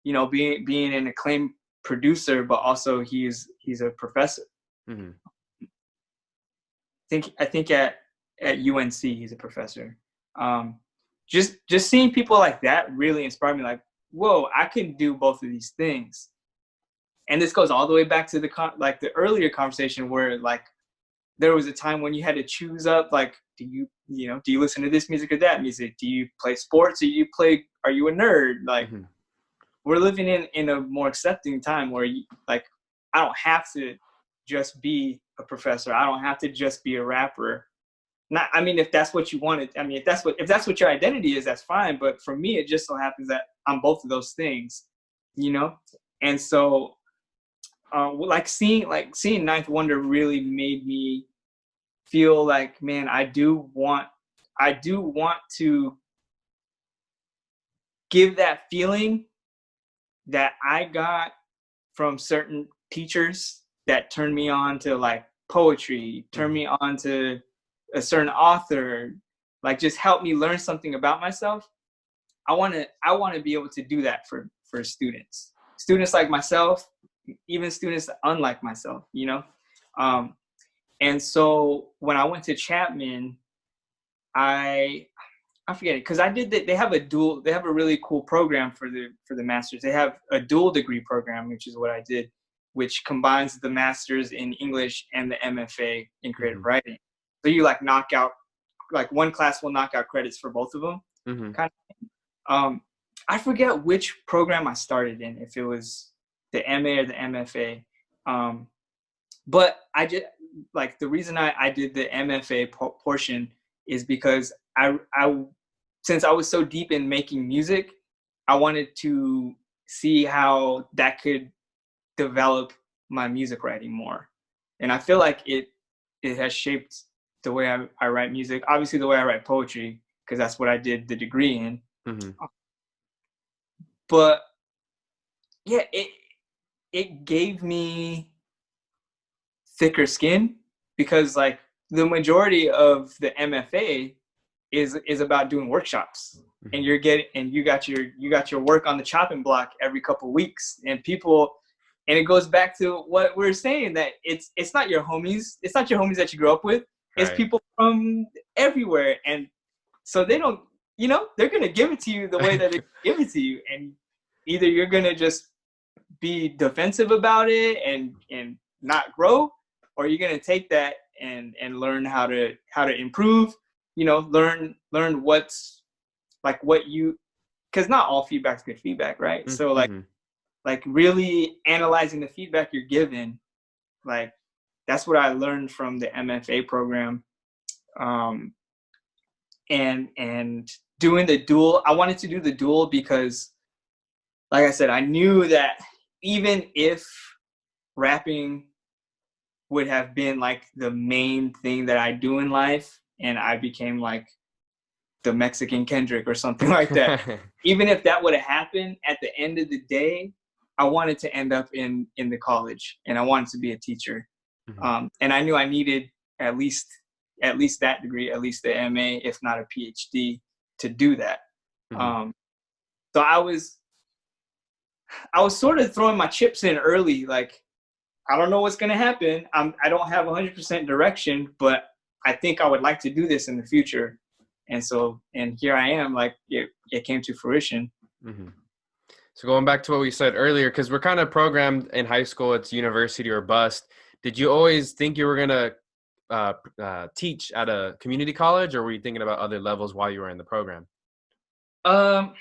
Speaker 2: being an acclaimed producer, but also he's a professor.
Speaker 1: Mm-hmm.
Speaker 2: I think at UNC he's a professor. Um, just seeing people like that really inspired me. Like, whoa, I can do both of these things. And this goes all the way back to the earlier conversation where like there was a time when you had to choose up, like, do you listen to this music or that music? Do you play sports or are you a nerd? Like,
Speaker 1: Mm-hmm.
Speaker 2: we're living in a more accepting time where I don't have to just be a professor. I don't have to just be a rapper. Not, I mean, if that's what you wanted, I mean, if that's what your identity is, that's fine. But for me, it just so happens that I'm both of those things, you know? And so, seeing Ninth Wonder really made me feel like, man, I do want to give that feeling that I got from certain teachers that turned me on to like poetry, turned
Speaker 1: Mm-hmm.
Speaker 2: me on to a certain author, like just help me learn something about myself. I want to be able to do that for students like myself, even students unlike myself, and so when I went to Chapman, I forget it, because they have a really cool program for the masters. They have a dual degree program, which is what I did, which combines the masters in English and the MFA in creative
Speaker 1: Mm-hmm.
Speaker 2: writing. So you like knock out, like one class will knock out credits for both of them.
Speaker 1: Mm-hmm.
Speaker 2: Kind I forget which program I started in, if it was the MA or the MFA. But I just, like, the reason I did the MFA portion is because I since I was so deep in making music, I wanted to see how that could develop my music writing more. And I feel like it has shaped the way I write music. Obviously the way I write poetry, because that's what I did the degree in.
Speaker 1: Mm-hmm.
Speaker 2: But yeah, it gave me thicker skin, because like the majority of the MFA is about doing workshops, and
Speaker 1: Mm-hmm.
Speaker 2: you got your work on the chopping block every couple of weeks, and it goes back to what we're saying, that it's not your homies, that you grew up with, it's
Speaker 1: Right.
Speaker 2: people from everywhere, and so they don't, they're gonna give it to you the way that they give it to you, and either you're gonna just be defensive about it and not grow, or you're gonna take that and learn how to improve. Learn what's like what you, because not all feedback's good feedback, right? So
Speaker 1: Mm-hmm.
Speaker 2: like really analyzing the feedback you're given, like that's what I learned from the MFA program. Um, and doing the dual, I wanted to do the dual because, like I said, I knew that even if rapping would have been like the main thing that I do in life, and I became like the Mexican Kendrick or something like that. Even if that would have happened, at the end of the day, I wanted to end up in the college, and I wanted to be a teacher.
Speaker 1: Mm-hmm.
Speaker 2: And I knew I needed at least that degree, at least the MA, if not a PhD, to do that.
Speaker 1: Mm-hmm.
Speaker 2: Um, so I was sort of throwing my chips in early, like, I don't know what's going to happen. I don't have 100% direction, but I think I would like to do this in the future. And here I am, like it came to fruition.
Speaker 1: Mm-hmm. So going back to what we said earlier, because we're kind of programmed in high school, it's university or bust. Did you always think you were gonna teach at a community college, or were you thinking about other levels while you were in the program?
Speaker 2: Um,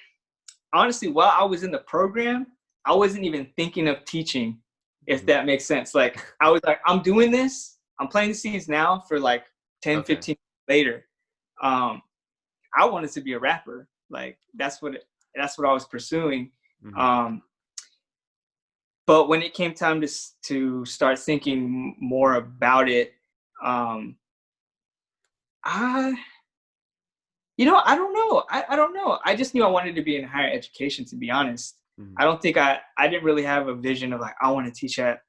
Speaker 2: Honestly, while I was in the program, I wasn't even thinking of teaching, if
Speaker 1: Mhm.
Speaker 2: that makes sense. Like, I was like, I'm doing this. I'm planting the seeds now for like 10,
Speaker 1: Okay.
Speaker 2: 15 later. Um, I wanted to be a rapper. Like, that's what I was pursuing.
Speaker 1: Hmm.
Speaker 2: Um, but when it came time to start thinking more about it, um, I I don't know. I don't know. I just knew I wanted to be in higher education, to be honest.
Speaker 1: Hmm.
Speaker 2: I don't think I didn't really have a vision of like, I want to teach at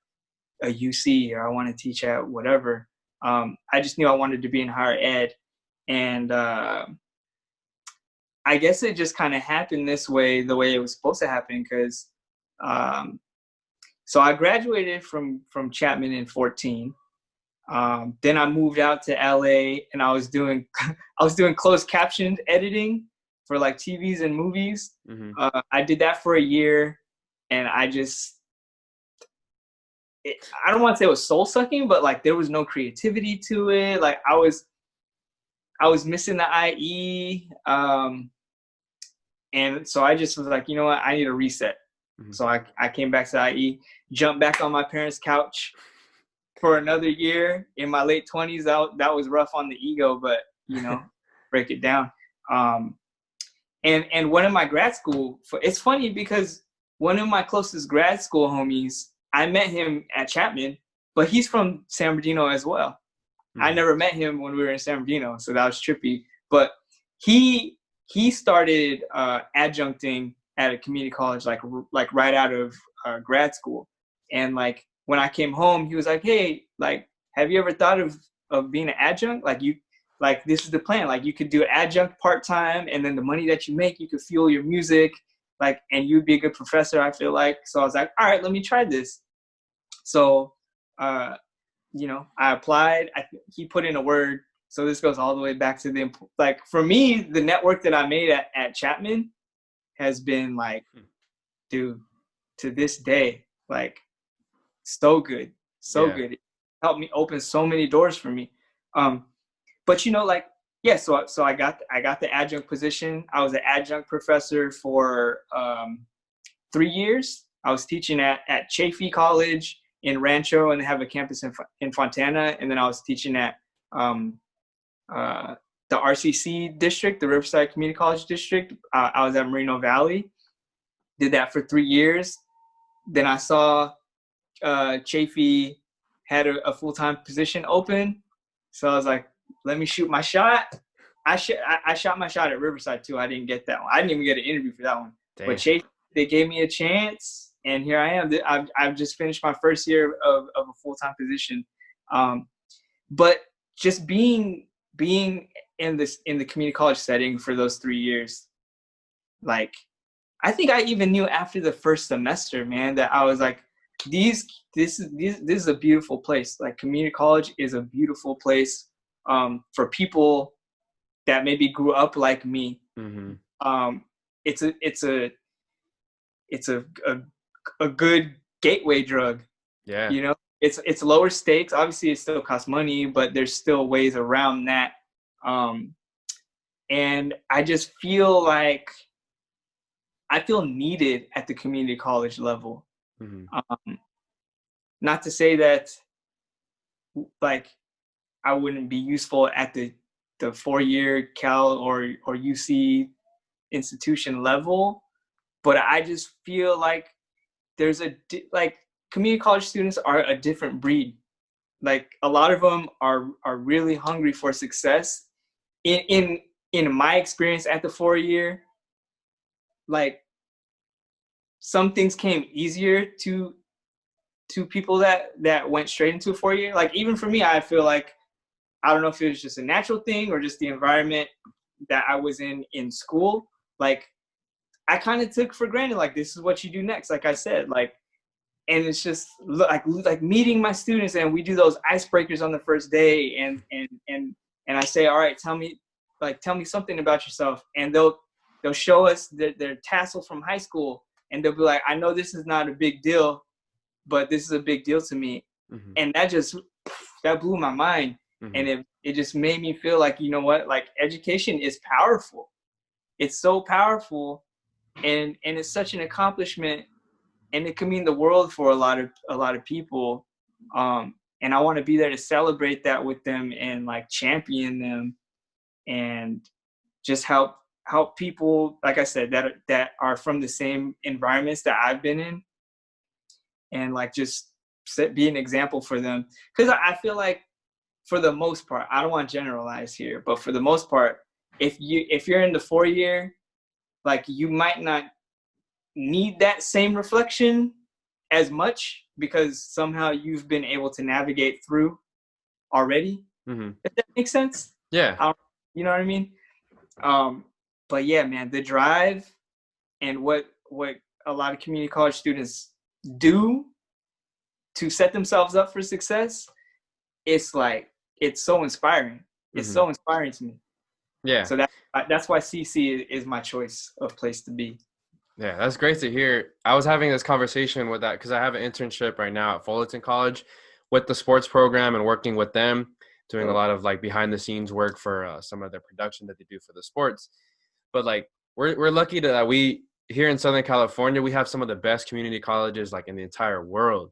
Speaker 2: a UC or I want to teach at whatever. I just knew I wanted to be in higher ed. And I guess it just kind of happened this way, the way it was supposed to happen. Cause um, so I graduated from Chapman in 14. Then I moved out to LA and I was doing I was doing closed captioned editing for like TVs and movies.
Speaker 1: Hmm.
Speaker 2: I did that for a year, and I don't want to say it was soul sucking, but like there was no creativity to it. Like I was missing the IE, and so I just was like, you know what, I need a reset.
Speaker 1: Hmm.
Speaker 2: So I came back to IE, jumped back on my parents' couch for another year in my late 20s. That was rough on the ego, but break it down. Um, and one of my grad school, it's funny because one of my closest grad school homies, I met him at Chapman, but he's from San Bernardino as well. I
Speaker 1: Hmm.
Speaker 2: never met him when we were in San Bernardino, so that was trippy. But he started adjuncting at a community college, like right out of grad school. And like when I came home, he was like, "Hey, like, have you ever thought of being an adjunct? Like this is the plan. Like you could do adjunct part time, and then the money that you make, you could fuel your music, like, and you'd be a good professor. I feel like." So I was like, "All right, let me try this." So uh, I applied. He put in a word. So this goes all the way back to like for me, the network that I made at Chapman has been like, dude, to this day, like so good, so
Speaker 1: Yeah.
Speaker 2: good. It helped me open so many doors for me. But like, yeah. So I got the adjunct position. I was an adjunct professor for 3 years. I was teaching at Chaffee College in Rancho, and they have a campus in Fontana. And then I was teaching at um, the RCC district, the Riverside Community College district. I was at Moreno Valley. Did that for 3 years. Then I saw Chaffee had a full-time position open. So I was like, let me shoot my shot. I shot my shot at Riverside too. I didn't get that one. I didn't even get an interview for that one. But
Speaker 1: Dang.
Speaker 2: Chase, they gave me a chance, and here I am. I've just finished my first year of a full-time position. But just being in the community college setting for those 3 years, like I think I even knew after the first semester, man, that I was like, this is a beautiful place. Like community college is a beautiful place for people that maybe grew up like me.
Speaker 1: Hmm.
Speaker 2: Um, it's a good gateway drug.
Speaker 1: Yeah.
Speaker 2: It's lower stakes. Obviously, it still costs money, but there's still ways around that. Um, and I just feel like I feel needed at the community college level.
Speaker 1: Hmm.
Speaker 2: Um, Not to say that like I wouldn't be useful at the 4 year Cal or UC institution level, but I just feel like there's like community college students are a different breed. Like a lot of them are really hungry for success. In my experience at the 4 year, like some things came easier to people that went straight into a 4 year. Like even for me, I feel like I don't know if it was just a natural thing or just the environment that I was in school. Like I kind of took for granted, like this is what you do next. Like I said, like, and it's just like meeting my students, and we do those icebreakers on the first day, and I say, all right, tell me something about yourself, and they'll show us their tassel from high school, and they'll be like, I know this is not a big deal, but this is a big deal to me.
Speaker 1: Hmm.
Speaker 2: And that blew my mind. And
Speaker 1: Hmm.
Speaker 2: it just made me feel like, you know what, like education is powerful. It's so powerful, and it's such an accomplishment, and it can mean the world for a lot of people. And I want to be there to celebrate that with them and like champion them, and just help people, like I said, that are from the same environments that I've been in, and like just be an example for them. Because I feel like, for the most part, I don't want to generalize here, but for the most part, if you're in the 4 year, like you might not need that same reflection as much, because somehow you've been able to navigate through already.
Speaker 1: Hmm.
Speaker 2: If that makes sense.
Speaker 1: Yeah.
Speaker 2: You know what I mean? Um, but yeah, man, the drive and what a lot of community college students do to set themselves up for success, it's like, it's so inspiring. It's
Speaker 1: Hmm.
Speaker 2: so inspiring to me.
Speaker 1: Yeah.
Speaker 2: So that's why CC is my choice of place to be.
Speaker 1: Yeah, that's great to hear. I was having this conversation with that because I have an internship right now at Fullerton College with the sports program and working with them, doing a
Speaker 2: So
Speaker 1: lot of like behind the scenes work for some of their production that they do for the sports. But like we're lucky that we here in Southern California, we have some of the best community colleges like in the entire world.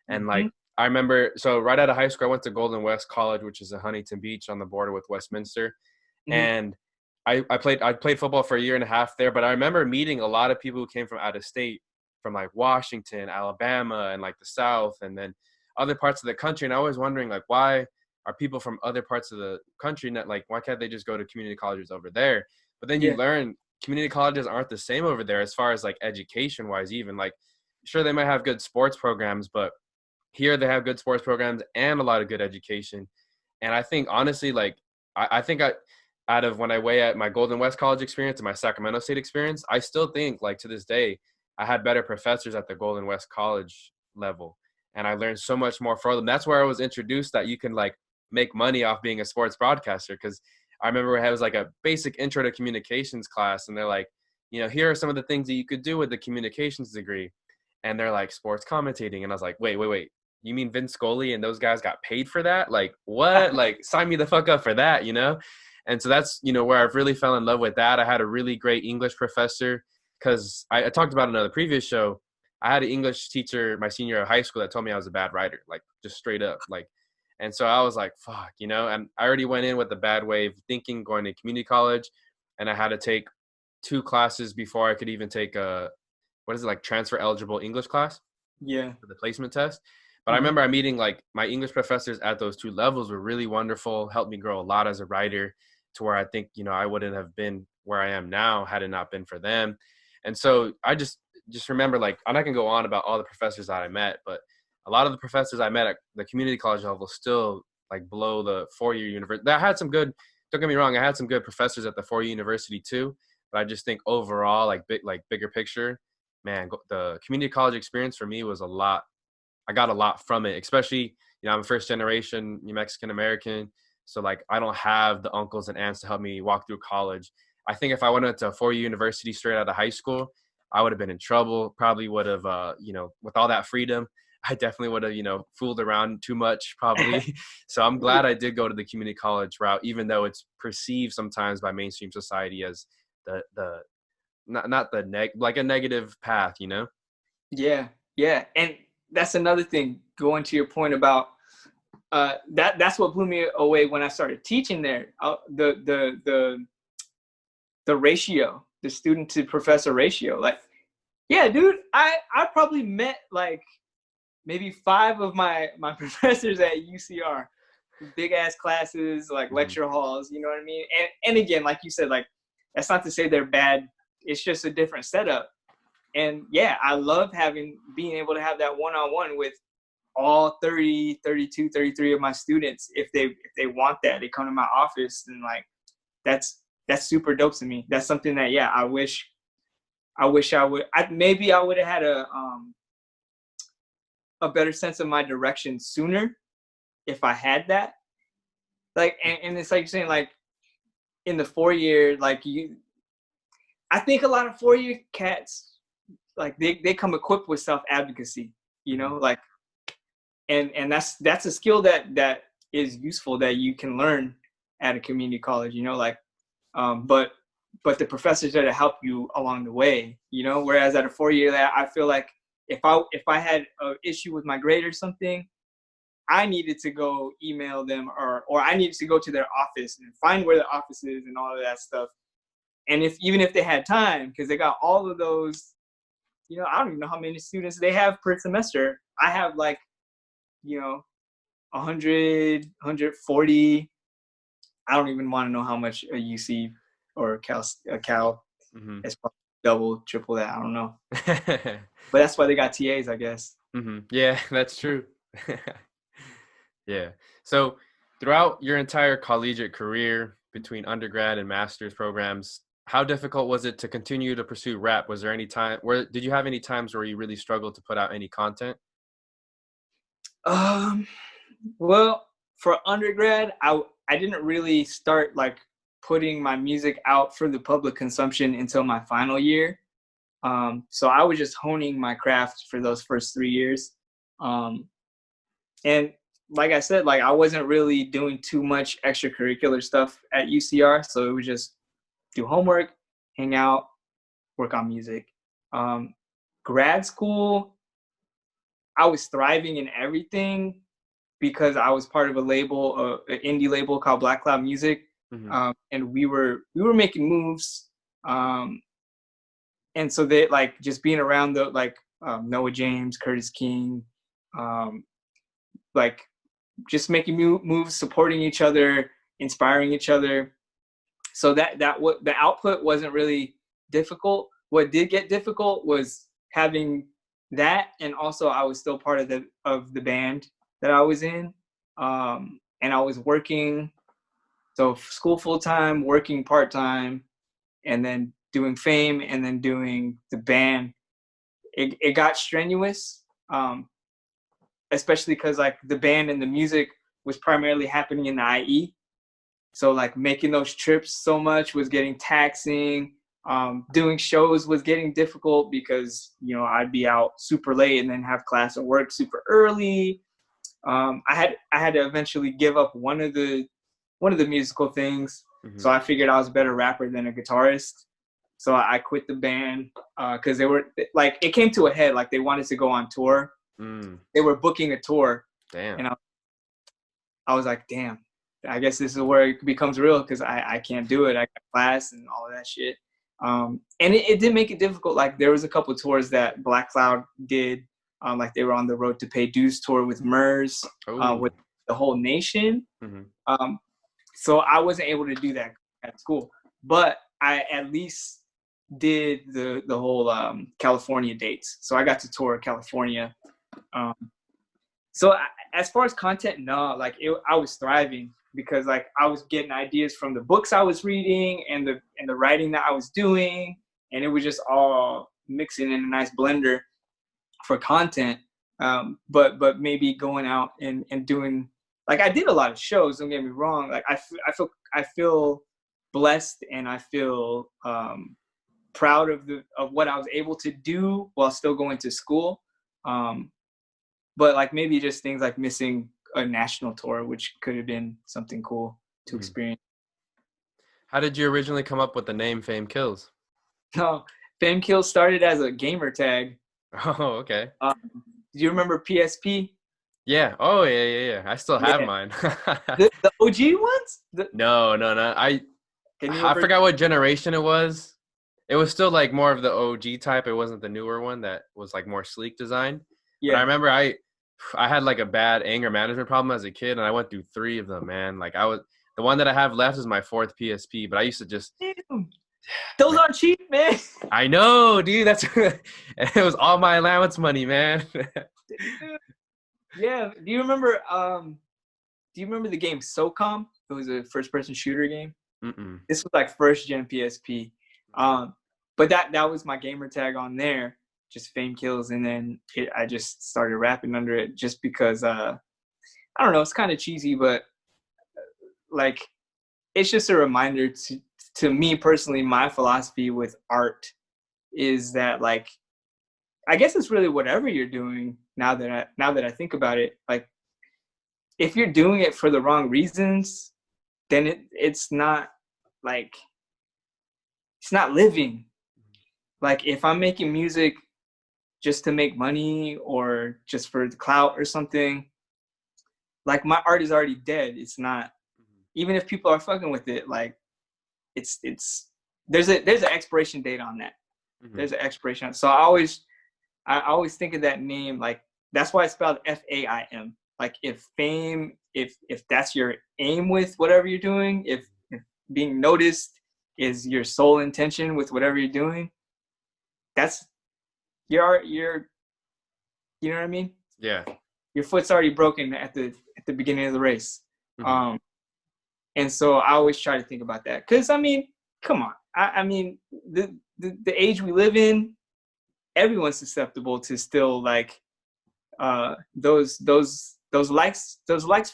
Speaker 1: And
Speaker 2: mm-hmm,
Speaker 1: like I remember, so right out of high school, I went to Golden West College, which is in Huntington Beach on the border with Westminster.
Speaker 2: mm-hmm,
Speaker 1: And I played football for a year and a half there, but I remember meeting a lot of people who came from out of state, from like Washington, Alabama, and like the South, and then other parts of the country. And I was wondering like, why are people from other parts of the country not like, why can't they just go to community colleges over there? But then you
Speaker 2: yeah,
Speaker 1: learn community colleges aren't the same over there as far as like education wise, even like sure they might have good sports programs, but here they have good sports programs and a lot of good education. And I think honestly, like I think out of when I weigh at my Golden West College experience and my Sacramento State experience, I still think like to this day, I had better professors at the Golden West College level. And I learned so much more from them. That's where I was introduced that you can like make money off being a sports broadcaster. Cause I remember it was like a basic intro to communications class. And they're like, here are some of the things that you could do with the communications degree. And they're like sports commentating. And I was like, wait. You mean Vince Scully and those guys got paid for that? Like what? Like sign me the fuck up for that? And so that's, where I've really fell in love with that. I had a really great English professor because I talked about in another previous show. I had an English teacher my senior year of high school that told me I was a bad writer, like just straight up. Like, and so I was like, fuck, and I already went in with a bad way of thinking going to community college. And I had to take 2 classes before I could even take what is it, like transfer eligible English class
Speaker 2: yeah,
Speaker 1: for the placement test. But I
Speaker 2: mm-hmm,
Speaker 1: remember I'm meeting like my English professors at those 2 levels were really wonderful, helped me grow a lot as a writer to where I think, I wouldn't have been where I am now had it not been for them. And so I just remember like, and I can go on about all the professors that I met, but a lot of the professors I met at the community college level still like below the 4 year university. I had some good, don't get me wrong, I had some good professors at the 4 year university too. But I just think overall, like bigger picture, man, the community college experience for me was a lot. I got a lot from it, especially, I'm a first generation New Mexican American. So like, I don't have the uncles and aunts to help me walk through college. I think if I went to a 4 year university straight out of high school, I would have been in trouble. Probably would have, with all that freedom, I definitely would have, fooled around too much probably. So I'm glad I did go to the community college route, even though it's perceived sometimes by mainstream society as the not the like a negative path.
Speaker 2: yeah, yeah. And that's another thing. Going to your point about that's what blew me away when I started teaching there. The ratio, the student to professor ratio. Like, yeah, dude, I probably met like maybe 5 of my professors at UCR, big ass classes, like
Speaker 1: Hmm.
Speaker 2: lecture halls. You know what I mean? And again, like you said, like that's not to say they're bad. It's just a different setup. And yeah, I love being able to have that one-on-one with all 30, 32, 33 of my students. If they want that, they come to my office, and like that's super dope to me. That's something that, yeah, I wish maybe I would have had a better sense of my direction sooner if I had that. Like, and it's like you're saying, like in the 4 year, like I think a lot of 4 year cats, like they come equipped with self advocacy,
Speaker 1: Hmm.
Speaker 2: like, and that's a skill that is useful that you can learn at a community college, like, but the professors are to help you along the way, whereas at a 4-year lab, I feel like if I had an issue with my grade or something, I needed to go email them, or I needed to go to their office and find where the office is and all of that stuff. And even if they had time, because they got all of those, I don't even know how many students they have per semester. I have like, 100, 140. I don't even want to know how much a UC or a Cal
Speaker 1: Hmm.
Speaker 2: is, probably double, triple that. I don't know. But that's why they got TAs, I guess.
Speaker 1: Hmm. Yeah, that's true. Yeah. So throughout your entire collegiate career between undergrad and master's programs, how difficult was it to continue to pursue rap? Was there any time where did you have any times where you really struggled to put out any content?
Speaker 2: Um, well, for undergrad, I didn't really start like putting my music out for the public consumption until my final year. So I was just honing my craft for those first 3 years. Um, and like I said, like I wasn't really doing too much extracurricular stuff at UCR. So it was just do homework, hang out, work on music. Um, Grad school, I was thriving in everything because I was part of a label, an indie label called Black Cloud Music,
Speaker 1: Hmm.
Speaker 2: and we were making moves. And so they like just being around the like Noah James, Curtis King, um, like just making moves, supporting each other, inspiring each other. So that what the output wasn't really difficult. What did get difficult was having that, and also I was still part of the band that I was in, and I was working, so school full time, working part time, and then doing Fame, and then doing the band. It got strenuous, especially because like the band and the music was primarily happening in the IE. So like making those trips so much was getting taxing. Doing shows was getting difficult because I'd be out super late and then have class or work super early. I had to eventually give up one of the musical things. So
Speaker 1: Hmm.
Speaker 2: I figured I was a better rapper than a guitarist. So I quit the band because they were like, it came to a head, like they wanted to go on tour.
Speaker 1: Mm,
Speaker 2: They were booking a tour,
Speaker 1: damn.
Speaker 2: and I was like, damn, I guess this is where it becomes real because I can't do it. I got class and all of that shit. And it did make it difficult. Like there was a couple of tours that Black Cloud did. Like they were on the Road to Pay Dues tour with Murs,
Speaker 1: Oh.
Speaker 2: with the whole nation.
Speaker 1: Hmm.
Speaker 2: Um, so I wasn't able to do that at school, but I at least did the whole California dates. So I got to tour California. Um, so as far as content, no, like I was thriving because like I was getting ideas from the books I was reading and the writing that I was doing, and it was just all mixing in a nice blender for content. But maybe going out and doing, like I did a lot of shows. Don't get me wrong. Like I feel blessed, and I feel proud of what I was able to do while still going to school. Um, but like maybe just things like missing a national tour, which could have been something cool to
Speaker 1: Hmm.
Speaker 2: experience.
Speaker 1: How did you originally come up with the name Fame Kills?
Speaker 2: No, FaimKills started as a gamer tag.
Speaker 1: Oh, okay.
Speaker 2: Um, do you remember PSP?
Speaker 1: Yeah. Oh, yeah, yeah, yeah. I still have
Speaker 2: Yeah,
Speaker 1: mine.
Speaker 2: the OG ones.
Speaker 1: No, no, no.
Speaker 2: Can you
Speaker 1: I
Speaker 2: ever?
Speaker 1: forgot what generation it was. It was still like more of the OG type. It wasn't the newer one that was like more sleek design. But I
Speaker 2: Yeah.
Speaker 1: remember I had like a bad anger management problem as a kid, and I went through three of them, man. Like I was the one that I have left is my fourth PSP, but I used to just
Speaker 2: Damn. Those
Speaker 1: man,
Speaker 2: aren't cheap, man.
Speaker 1: I know, dude. That's it was all my allowance money, man.
Speaker 2: Yeah. Do you remember? Do you remember the game SOCOM? It was a first-person shooter game.
Speaker 1: Mm-mm.
Speaker 2: This was like first gen PSP. Um, but that was my gamer tag on there, just Fame Kills, and then I just started rapping under it just because I don't know, it's kind of cheesy, but like it's just a reminder to me personally. My philosophy with art is that like I guess it's really whatever you're doing. Now that I think about it, like if you're doing it for the wrong reasons, then it's not like it's not living. Like if I'm making music just to make money or just for the clout or something, like my art is already dead. It's not, even if people are fucking with it, like it's there's an expiration date on that.
Speaker 1: Mm-hmm.
Speaker 2: There's an expiration. So I always think of that name, like that's why it's spelled FAIM. Like if fame, if that's your aim with whatever you're doing, if being noticed is your sole intention with whatever you're doing, that's you're you know what I mean?
Speaker 1: Yeah.
Speaker 2: Your foot's already broken at the beginning of the race.
Speaker 1: Mm-hmm.
Speaker 2: And so I always try to think about that. Cause I mean, come on. I mean, the age we live in, everyone's susceptible to still like those likes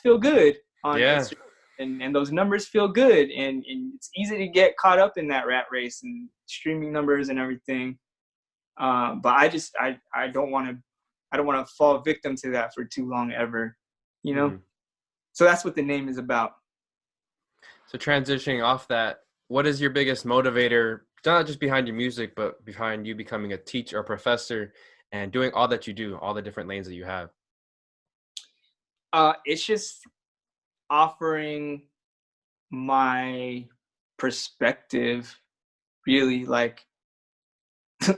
Speaker 2: feel good on
Speaker 1: Yeah.
Speaker 2: Instagram, and those numbers feel good, and it's easy to get caught up in that rat race and streaming numbers and everything. But I don't want to fall victim to that for too long ever, you know.
Speaker 1: Mm-hmm.
Speaker 2: So that's what the name is about.
Speaker 1: So transitioning off that, what is your biggest motivator, not just behind your music, but behind you becoming a teacher or professor and doing all that you do, all the different lanes that you have?
Speaker 2: It's just offering my perspective, really. Like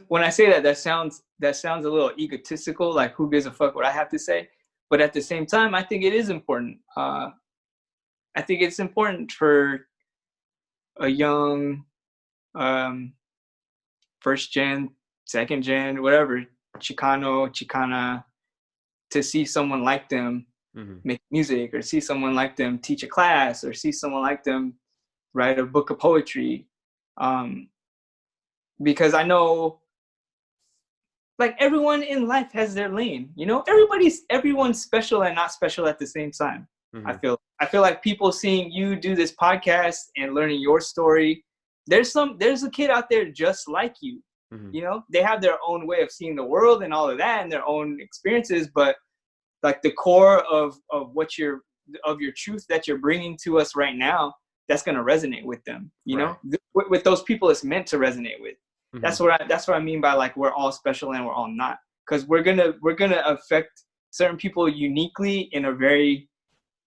Speaker 2: when I say that, that sounds a little egotistical, like who gives a fuck what I have to say. But at the same time, I think it is important. I think it's important for a young um, first gen, second gen, whatever, Chicano, Chicana, to see someone like them
Speaker 1: Mm-hmm.
Speaker 2: make music, or see someone like them teach a class, or see someone like them write a book of poetry. Um, because I know, like, everyone in life has their lane. You know, everyone's special and not special at the same time.
Speaker 1: Mm-hmm.
Speaker 2: I feel like people seeing you do this podcast and learning your story. There's a kid out there just like you.
Speaker 1: Mm-hmm.
Speaker 2: You know, they have their own way of seeing the world and all of that, and their own experiences. But like the core of your truth that you're bringing to us right now, that's gonna resonate with them. You
Speaker 1: Right.
Speaker 2: know, with those people, it's meant to resonate with.
Speaker 1: Mm-hmm.
Speaker 2: That's what I mean by like we're all special and we're all not, because we're gonna affect certain people uniquely in a very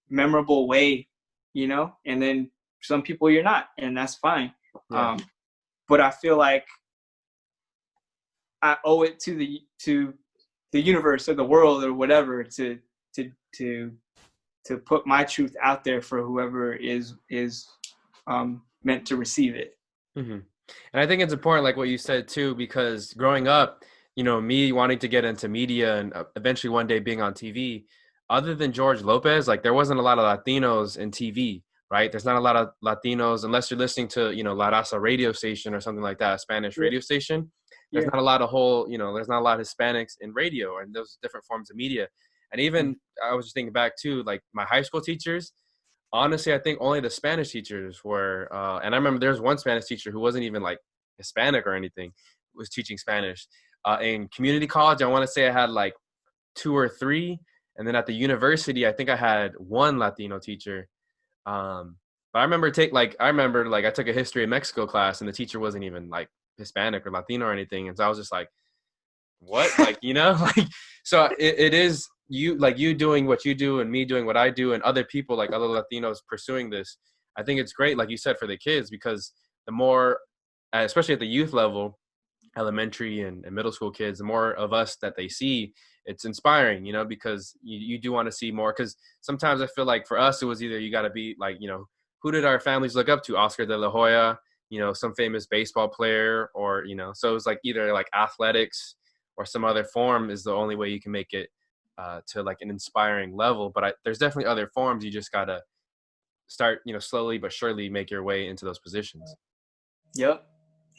Speaker 2: memorable way, you know, and then some people you're not, and that's fine.
Speaker 1: Yeah.
Speaker 2: But I feel like I owe it to the universe or the world or whatever to to to put my truth out there for whoever is meant to receive it.
Speaker 1: Mm-hmm. And I think it's important, like what you said too, because growing up, me wanting to get into media and eventually one day being on TV, other than George Lopez, like there wasn't a lot of Latinos in TV, right? There's not a lot of Latinos unless you're listening to, La Raza radio station or something like that, a Spanish
Speaker 2: Yeah,
Speaker 1: radio station. There's
Speaker 2: yeah,
Speaker 1: not a lot of there's not a lot of Hispanics in radio and those different forms of media. And even I was just thinking back to like my high school teachers. Honestly, I think only the Spanish teachers were, and I remember there was one Spanish teacher who wasn't even like Hispanic or anything, was teaching Spanish. In community college, I want to say I had like two or three, and then at the university, I think I had one Latino teacher. But I remember I took a history of Mexico class, and the teacher wasn't even like Hispanic or Latino or anything, and so I was just like, what, like so it is you doing what you do and me doing what I do and other people, like other Latinos pursuing this. I think it's great, like you said, for the kids, because the more, especially at the youth level, elementary and middle school kids, the more of us that they see, it's inspiring, because you do want to see more, because sometimes I feel like for us it was either you got to be like, who did our families look up to? Oscar de la Hoya, some famous baseball player, or so it was like either like athletics or some other form is the only way you can make it to like an inspiring level. But there's definitely other forms. You just gotta start, slowly but surely make your way into those positions.
Speaker 2: yep,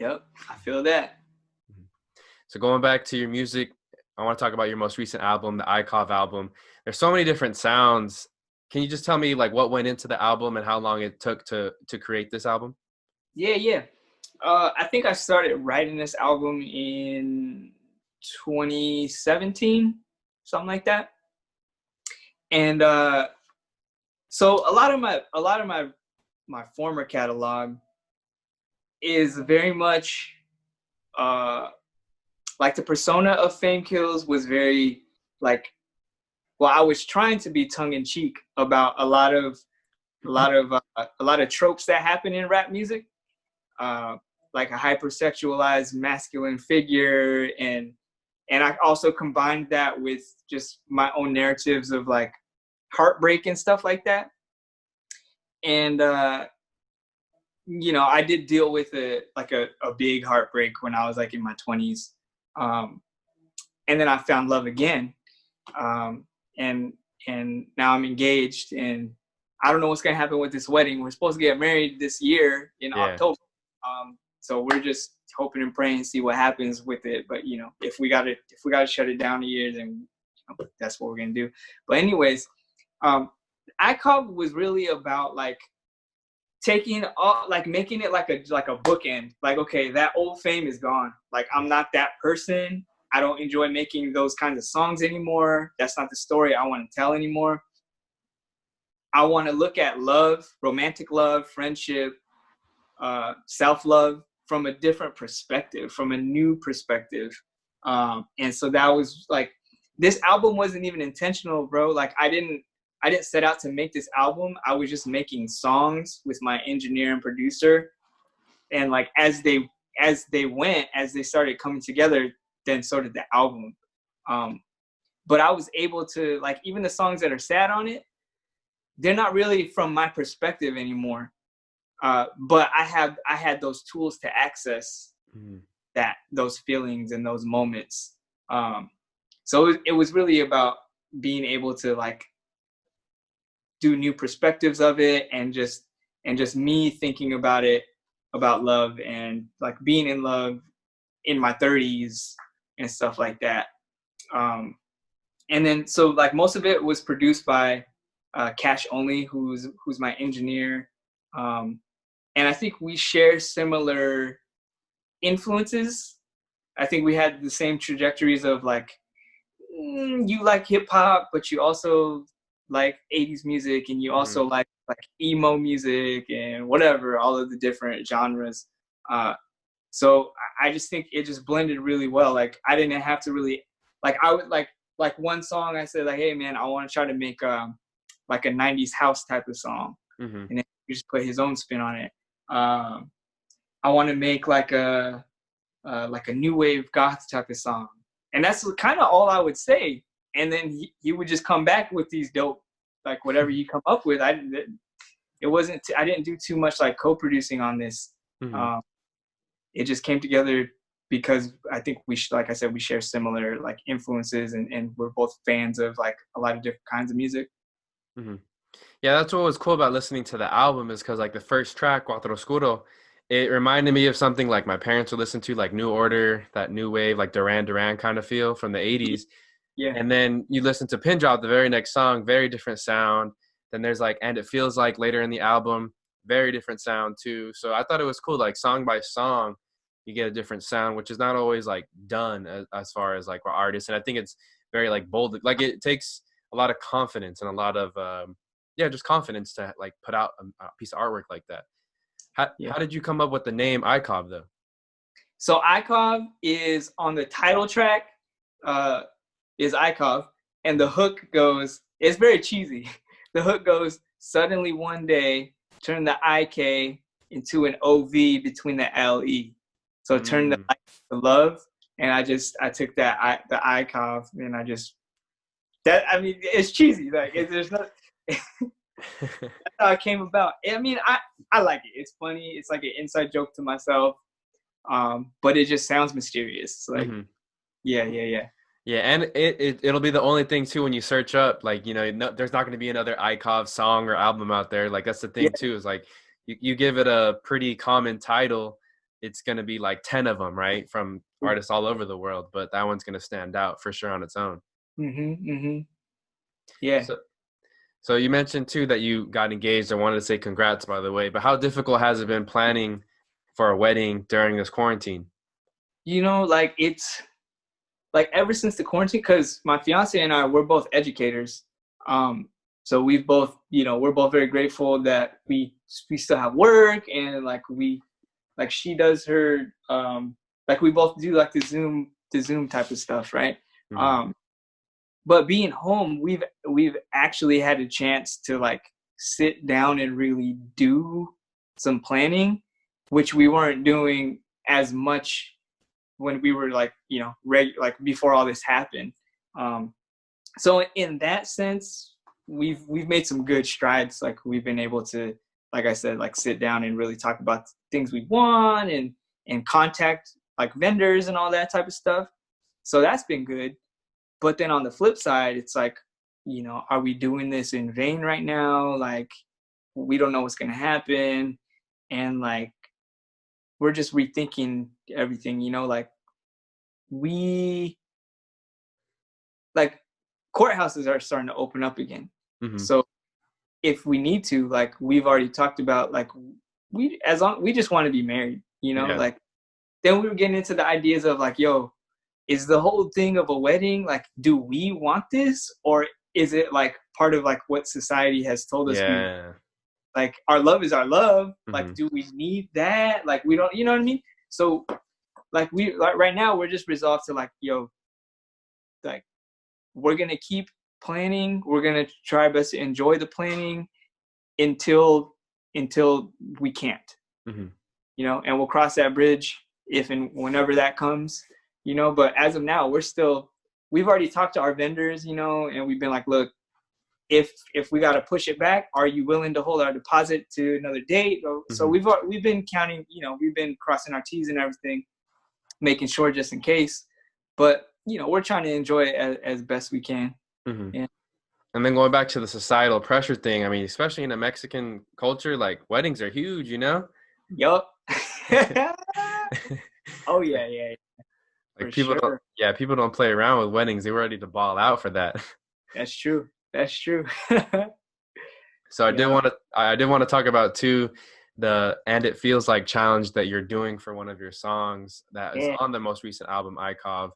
Speaker 2: I feel that.
Speaker 1: Mhm. So going back to your music, I want to talk about your most recent album, the ICOV album. There's so many different sounds. Can you just tell me like what went into the album and how long it took to create this album?
Speaker 2: Yeah. I think I started writing this album in 2017, something like that. And So a lot of my former catalog is very much like the persona of FaimKills was very like, well, I was trying to be tongue in cheek about a lot of tropes that happen in rap music, uh, like a hypersexualized masculine figure, and I also combined that with just my own narratives of like heartbreak and stuff like that. And I did deal with a big heartbreak when I was like in my 20s. Um, and then I found love again. Um, and now I'm engaged, and I don't know what's gonna happen with this wedding. We're supposed to get married this year in
Speaker 1: Yeah.
Speaker 2: October. So we're just hoping and praying and see what happens with it. But if we gotta shut it down a year, then that's what we're gonna do. But anyways, ICOB was really about like taking all, like making it like a bookend. Like, okay, that old fame is gone. Like, I'm not that person. I don't enjoy making those kinds of songs anymore. That's not the story I want to tell anymore. I want to look at love, romantic love, friendship, self-love from a different perspective, from a new perspective. And so that was like, this album wasn't even intentional, bro. Like, I didn't set out to make this album. I was just making songs with my engineer and producer. And like, as they started coming together, then so did the album. But I was able to, like, even the songs that are sad on it, they're not really from my perspective anymore. But I had those tools to access those feelings and those moments. So it was really about being able to like do new perspectives of it, and just me thinking about it, about love, and like being in love in my 30s and stuff like that. And then so like most of it was produced by Cash Only, who's my engineer. And I think we share similar influences. I think we had the same trajectories of like, you like hip hop, but you also like 80s music, and you also like emo music and whatever, all of the different genres. So I just think it just blended really well. Like, I didn't have to really, like, I would like one song I said like, hey man, I want to try to make like a 90s house type of song. And then he just put his own spin on it. I want to make like a new wave goth type of song, and that's kind of all I would say. And then he would just come back with these dope, like whatever you come up with. I didn't do too much like co-producing on this. It just came together because I think like I said, we share similar like influences, and we're both fans of like a lot of different kinds of music.
Speaker 1: Yeah, that's what was cool about listening to the album, is because like the first track, Cuatro Oscuro, it reminded me of something like my parents would listen to, like New Order, that new wave, like Duran Duran kind of feel from the 80s.
Speaker 2: Yeah.
Speaker 1: And then you listen to Pin Drop, the very next song, very different sound. Then there's like And It Feels Like later in the album, very different sound too. So I thought it was cool, like song by song, you get a different sound, which is not always like done as far as like artists. And I think it's very like bold. Like, it takes a lot of confidence and a lot of, just confidence to like put out a piece of artwork like that. How did you come up with the name ICOB though?
Speaker 2: So ICOB is on the title track, is ICOB, and the hook goes, it's very cheesy. The hook goes, suddenly one day, turn the IK into an OV between the LE. So turn the I to love, and I took that the ICOB, and it's cheesy. Like, there's no. That's how it came about. I mean, I like it. It's funny. It's like an inside joke to myself. But it just sounds mysterious. Like, yeah.
Speaker 1: Yeah, and it'll be the only thing too when you search up, like, there's not going to be another ICOV song or album out there. Like, that's the thing too, is like you give it a pretty common title, it's going to be like 10 of them, right, from artists all over the world, but that one's going to stand out for sure on its own.
Speaker 2: Yeah.
Speaker 1: So you mentioned too that you got engaged. I wanted to say congrats, by the way, but how difficult has it been planning for a wedding during this quarantine?
Speaker 2: Like, it's like ever since the quarantine, because my fiance and I, we're both educators. So we've both, we're both very grateful that we still have work, and like she does her like we both do like the Zoom type of stuff, right?
Speaker 1: Hmm.
Speaker 2: But being home, we've actually had a chance to like sit down and really do some planning, which we weren't doing as much when we were like, like before all this happened. Um, so in that sense, we've made some good strides. Like we've been able to, like I said, like sit down and really talk about things we want, and contact like vendors and all that type of stuff. So that's been good. But then on the flip side, it's like, are we doing this in vain right now? Like, we don't know what's going to happen. And like, we're just rethinking everything, like we, like courthouses are starting to open up again.
Speaker 1: Hmm.
Speaker 2: So if we need to, like we've already talked about, like we just want to be married,
Speaker 1: Yeah.
Speaker 2: like then we were getting into the ideas of like, yo, is the whole thing of a wedding, like, do we want this, or is it like part of like what society has told us we,
Speaker 1: Yeah.
Speaker 2: like, our love is our love, like,
Speaker 1: Hmm.
Speaker 2: do we need that, like we don't, you know what I mean? So like we like right now we're just resolved to like, yo, like we're gonna keep planning, we're gonna try our best to enjoy the planning until we can't,
Speaker 1: Hmm.
Speaker 2: and we'll cross that bridge if and whenever that comes, but as of now we've already talked to our vendors, and we've been like, look, if we got to push it back, are you willing to hold our deposit to another date? So
Speaker 1: Hmm.
Speaker 2: we've been counting, we've been crossing our T's and everything, making sure just in case, but we're trying to enjoy it as best we can.
Speaker 1: Hmm.
Speaker 2: Yeah.
Speaker 1: And then going back to the societal pressure thing, I mean, especially in a Mexican culture, like weddings are huge, you know?
Speaker 2: Yup. Oh yeah, yeah,
Speaker 1: Like
Speaker 2: for sure.
Speaker 1: people don't play around with weddings. They were ready to ball out for that.
Speaker 2: That's true. That's true.
Speaker 1: So
Speaker 2: Yeah.
Speaker 1: I did want to talk about too the "And It Feels Like" challenge that you're doing for one of your songs that is
Speaker 2: Yeah.
Speaker 1: on the most recent album, ICOV.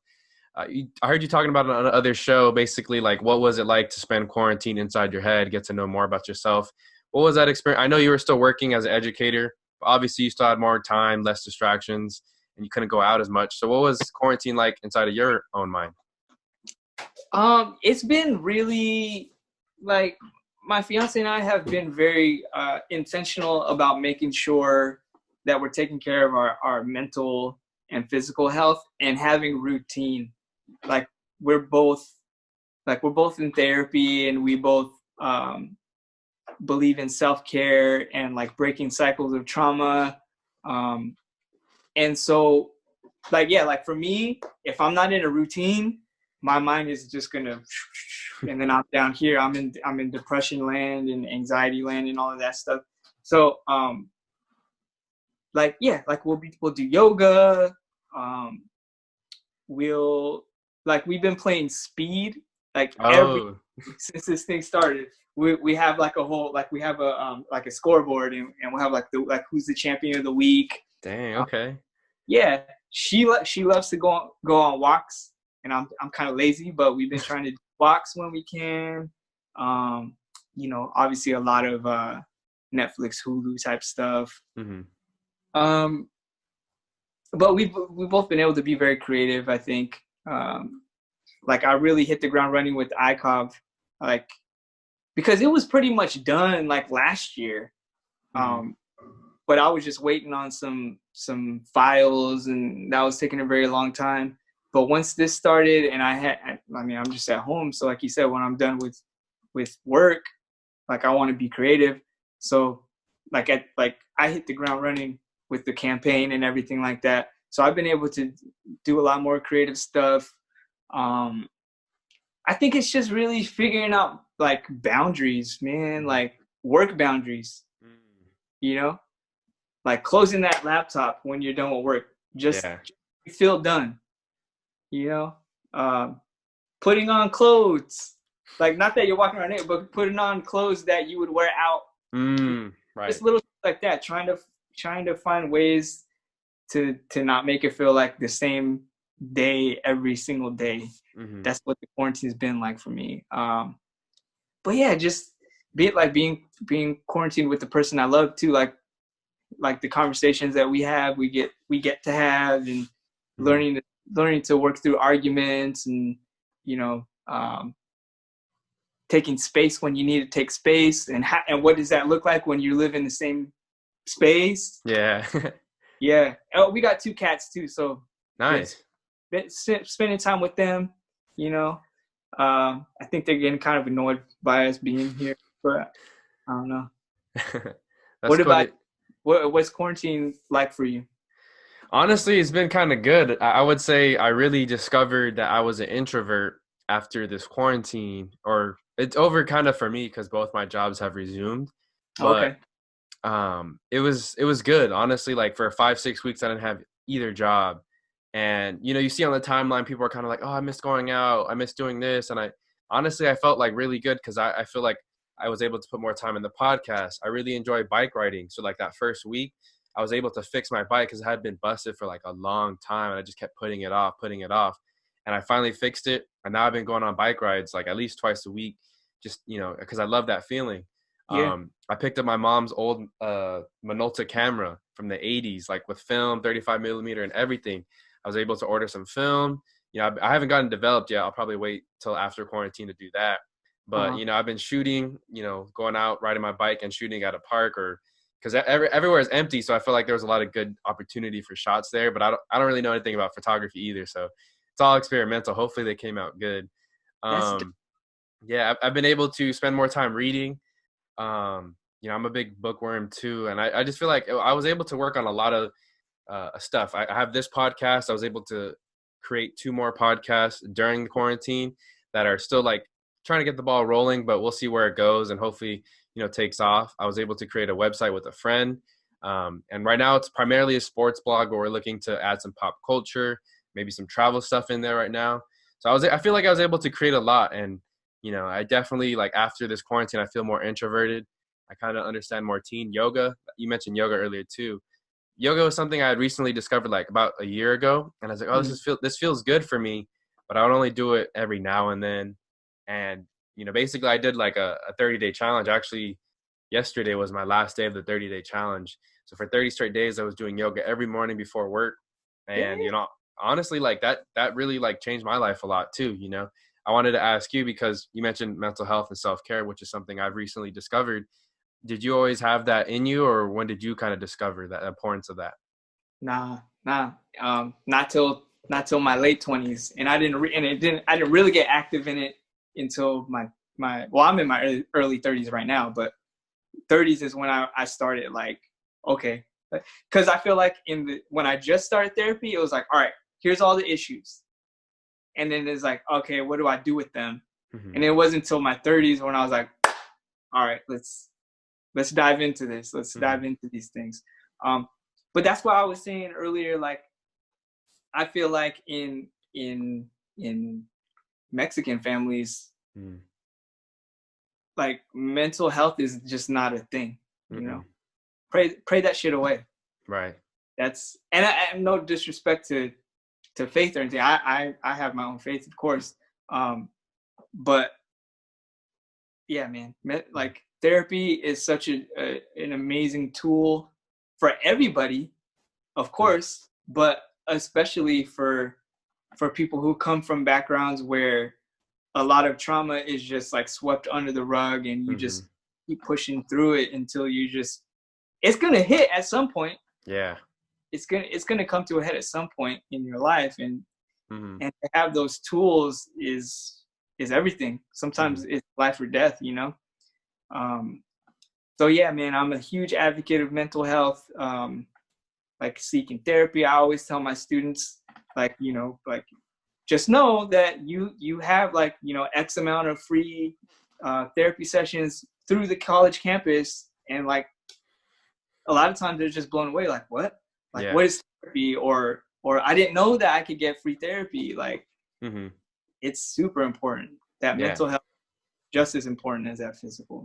Speaker 1: I heard you talking about it on another show, basically like what was it like to spend quarantine inside your head, get to know more about yourself. What was that experience? I know you were still working as an educator, but obviously you still had more time, less distractions, and you couldn't go out as much. So what was quarantine like inside of your own mind?
Speaker 2: It's been really, like, my fiance and I have been very intentional about making sure that we're taking care of our mental and physical health and having routine. Like we're both we're both in therapy, and we both believe in self-care and like breaking cycles of trauma. Um, and so like, yeah, like for me, if I'm not in a routine, my mind is just gonna, and then I'm down here, I'm in depression land and anxiety land and all of that stuff. So like, yeah, like we'll do yoga. um we'll like we've been playing speed like every
Speaker 1: Oh,
Speaker 2: since this thing started. We have like a whole, like we have a like a scoreboard, and we'll have like the, like, who's the champion of the week.
Speaker 1: dang,
Speaker 2: uh,
Speaker 1: okay.
Speaker 2: yeah, she loves to go on walks, and I'm kind of lazy, but we've been trying to do walks when we can. um Obviously a lot of Netflix, Hulu type stuff.
Speaker 1: Hmm.
Speaker 2: um but we've both been able to be very creative, I think. Like I really hit the ground running with ICOV, like because it was pretty much done like last year.
Speaker 1: Hmm.
Speaker 2: um but I was just waiting on some files, and that was taking a very long time. But once this started, and I mean, I'm just at home, so like you said, when I'm done with work, like I want to be creative. So like I hit the ground running with the campaign and everything like that. So I've been able to do a lot more creative stuff. Um, I think it's just really figuring out like boundaries, man,
Speaker 1: Hmm.
Speaker 2: like work boundaries, you know, like closing that laptop when you're done with work. Just
Speaker 1: Yeah.
Speaker 2: feel done, you know. Um, Putting on clothes, like not that you're walking around it, but putting on clothes that you would wear out.
Speaker 1: Right.
Speaker 2: Just little things like that. Trying to find ways to not make it feel like the same day every single day.
Speaker 1: Hmm.
Speaker 2: That's what the quarantine's been like for me. But yeah, just be it like being quarantined with the person I love too, like the conversations that we get to have, and
Speaker 1: Mhm.
Speaker 2: learning to work through arguments, and you know taking space when you need to take space, and what does that look like when you live in the same space.
Speaker 1: Yeah.
Speaker 2: Yeah. Oh, we got two cats too, so it's
Speaker 1: Nice.
Speaker 2: spending time with them, you know. I think they're getting kind of annoyed by us being here, but I don't know.
Speaker 1: That's
Speaker 2: What
Speaker 1: cool.
Speaker 2: about what's quarantine like for you?
Speaker 1: Honestly, it's been kind of good. I would say I really discovered that I was an introvert after this quarantine, or it's over kind of for me because both my jobs have resumed. But
Speaker 2: Okay.
Speaker 1: it was good, honestly. Like for 5 6 weeks I didn't have either job, and you see on the timeline people are kind of like, oh, I miss going out, I miss doing this, and I honestly I felt like really good because I feel like I was able to put more time in the podcast. I really enjoy bike riding, so like that first week I was able to fix my bike because it had been busted for like a long time and I just kept putting it off, and I finally fixed it, and now I've been going on bike rides like at least twice a week, just because I love that feeling.
Speaker 2: Yeah.
Speaker 1: I picked up my mom's old Minolta camera from the 80s, like with film, 35 millimeter and everything. I was able to order some film. I haven't gotten developed yet. I'll probably wait till after quarantine to do that. But,
Speaker 2: Uh-huh.
Speaker 1: I've been shooting, going out, riding my bike and shooting at a park, or because everywhere is empty. So I feel like there was a lot of good opportunity for shots there, but I don't really know anything about photography either. So it's all experimental. Hopefully they came out good.
Speaker 2: That's
Speaker 1: Yeah, I've been able to spend more time reading. I'm a big bookworm too, and I just feel like I was able to work on a lot of stuff. I have this podcast. I was able to create two more podcasts during the quarantine that are still like trying to get the ball rolling, but we'll see where it goes, and hopefully takes off. I was able to create a website with a friend, and right now it's primarily a sports blog, but we're looking to add some pop culture, maybe some travel stuff in there right now. So I feel like I was able to create a lot, and I definitely, like, after this quarantine, I feel more introverted. I kind of understand more teen yoga. You mentioned yoga earlier too. Yoga was something I had recently discovered like about a year ago, and I was like, oh,
Speaker 2: mm,
Speaker 1: this feels good for me, but I would only do it every now and then. And basically, I did like a 30-day challenge. Actually, yesterday was my last day of the 30-day challenge. So for 30 straight days, I was doing yoga every morning before work, and
Speaker 2: yeah.
Speaker 1: honestly, like that really like changed my life a lot too. I wanted to ask you because you mentioned mental health and self-care, which is something I've recently discovered. Did you always have that in you, or when did you kind of discover that importance of that?
Speaker 2: Nah. Not till my late 20s, and I didn't really get active in it until my well, I'm in my early 30s right now, but 30s is when I started, like, okay, because I feel like when I just started therapy, it was like, all right, here's all the issues, and then it's like, okay, what do I do with them?
Speaker 1: Hmm.
Speaker 2: And it wasn't until my 30s when I was like, all right, let's dive into this. Let's
Speaker 1: Hmm.
Speaker 2: dive into these things. Um, but that's why I was saying earlier, like, I feel like in Mexican families,
Speaker 1: Hmm.
Speaker 2: like, mental health is just not a thing. You know,
Speaker 1: Hmm.
Speaker 2: pray that shit away.
Speaker 1: Right.
Speaker 2: And I no disrespect to faith or anything. I have my own faith, of course. But yeah, man, like, therapy is such an amazing tool for everybody, of
Speaker 1: Yeah.
Speaker 2: course, but especially for people who come from backgrounds where a lot of trauma is just like swept under the rug, and you
Speaker 1: Hmm.
Speaker 2: just keep pushing through it until it's gonna hit at some point.
Speaker 1: Yeah.
Speaker 2: It's gonna come to a head at some point in your life,
Speaker 1: Hmm.
Speaker 2: and to have those tools is everything.
Speaker 1: Hmm.
Speaker 2: Sometimes it's life or death. Um, so yeah, man, I'm a huge advocate of mental health. Like, seeking therapy, I always tell my students, like, like, just know that you have, like, X amount of free therapy sessions through the college campus, and, like, a lot of times they're just blown away, like,
Speaker 1: Yeah.
Speaker 2: what is therapy, or I didn't know that I could get free therapy. Like,
Speaker 1: Hmm.
Speaker 2: it's super important. That
Speaker 1: Yeah.
Speaker 2: mental health just as important as that physical.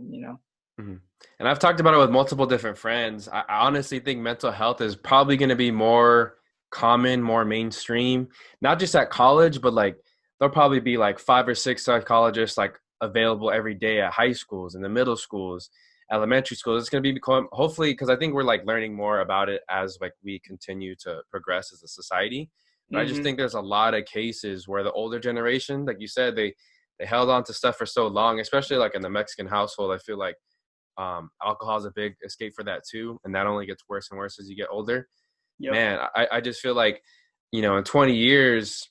Speaker 1: Hmm. And I've talked about it with multiple different friends. I honestly think mental health is probably going to be more common, more mainstream, not just at college, but like there'll probably be like 5 or 6 psychologists like available every day at high schools and the middle schools, elementary schools. It's going to be become, hopefully, because I think we're like learning more about it as like we continue to progress as a society. But I just
Speaker 2: Mm-hmm.
Speaker 1: think there's a lot of cases where the older generation, like you said, they held on to stuff for so long, especially like in the Mexican household. I feel like alcohol is a big escape for that too, and that only gets worse and worse as you get older.
Speaker 2: Yep.
Speaker 1: Man, I just feel like, in 20 years,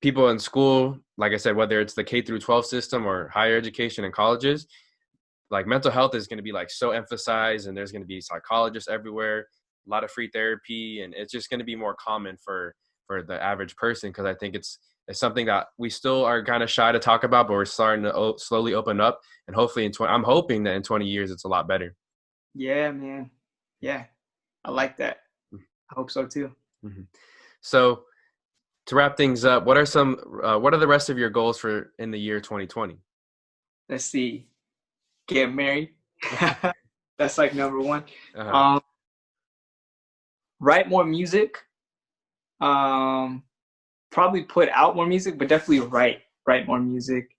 Speaker 1: people in school, like I said, whether it's the K through 12 system or higher education and colleges, like mental health is going to be like so emphasized, and there's going to be psychologists everywhere, a lot of free therapy, and it's just going to be more common for the average person, because I think it's something that we still are kind of shy to talk about, but we're starting to slowly open up, and hopefully I'm hoping that in 20 years it's a lot better.
Speaker 2: Yeah, man. Yeah, I like that. I hope so too.
Speaker 1: Mm-hmm. So to wrap things up, what are the rest of your goals for in the year 2020?
Speaker 2: Let's see. Get married. That's like number one.
Speaker 1: Uh-huh.
Speaker 2: Write more music. Probably put out more music, but definitely write more music.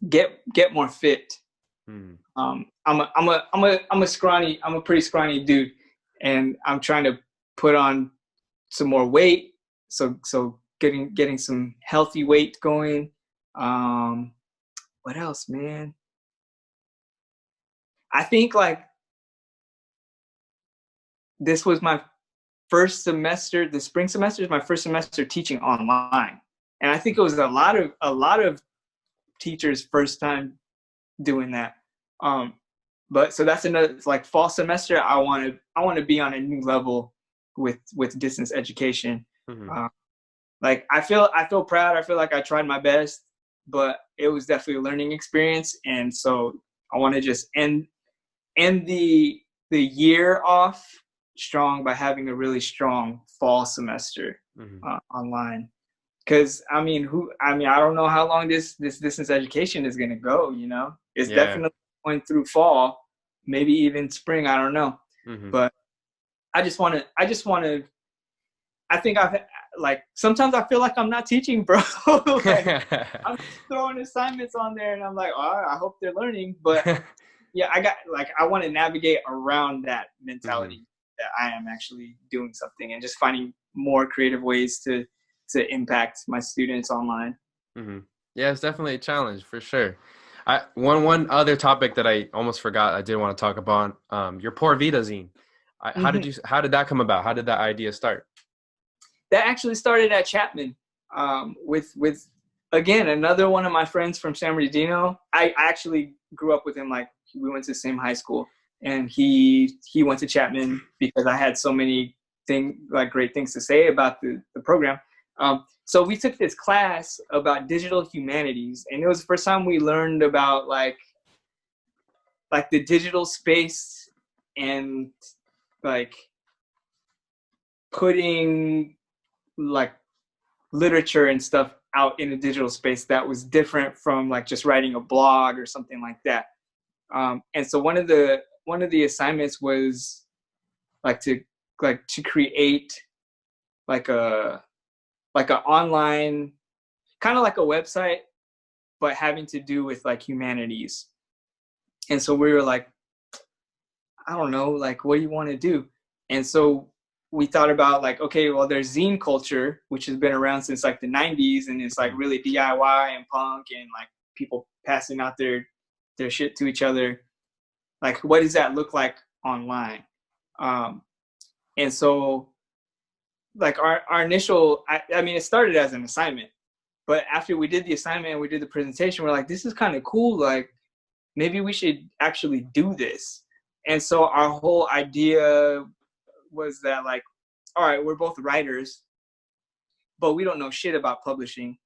Speaker 2: Get more fit. I'm a pretty scrawny dude, and I'm trying to put on some more weight. So getting some healthy weight going. What else, man? I think like this was my first semester. The spring semester is my first semester teaching online, and I think it was a lot of teachers' first time doing that. But so that's another, like, fall semester. I want to be on a new level with distance education.
Speaker 1: Mm-hmm.
Speaker 2: Like I feel proud. I feel like I tried my best, but it was definitely a learning experience. And so I want to just end the year off strong by having a really strong fall semester online. Because I don't know how long this distance education is going to go. It's definitely going through fall, maybe even spring. I don't know, but I just want to. I think sometimes I feel like I'm not teaching, bro. Like, I'm throwing assignments on there, and I'm like, oh, I hope they're learning. But yeah, I want to navigate around that mentality that I am actually doing something, and just finding more creative ways to impact my students online.
Speaker 1: Yeah, it's definitely a challenge for sure. One other topic that I almost forgot I did want to talk about, your Poor Vita zine. How did that come about? How did that idea start?
Speaker 2: That actually started at Chapman, with again another one of my friends from San Bernardino. I actually grew up with him. Like, we went to the same high school, and he went to Chapman because I had so many great things to say about the program. So we took this class about digital humanities, and it was the first time we learned about like the digital space, and like putting like literature and stuff out in a digital space that was different from like just writing a blog or something like that. And so one of the assignments was to create like an online, kind of like a website, but having to do with like humanities. And so we were like, I don't know, like, what do you want to do? And so we thought about like, okay, well, there's zine culture, which has been around since like the 90s, and it's like really DIY and punk, and like people passing out their shit to each other. Like, what does that look like online? And so like our initial, I mean, it started as an assignment, but after we did the assignment and we did the presentation, we're like, this is kind of cool. Like, maybe we should actually do this. And so our whole idea was that, like, all right, we're both writers, but we don't know shit about publishing.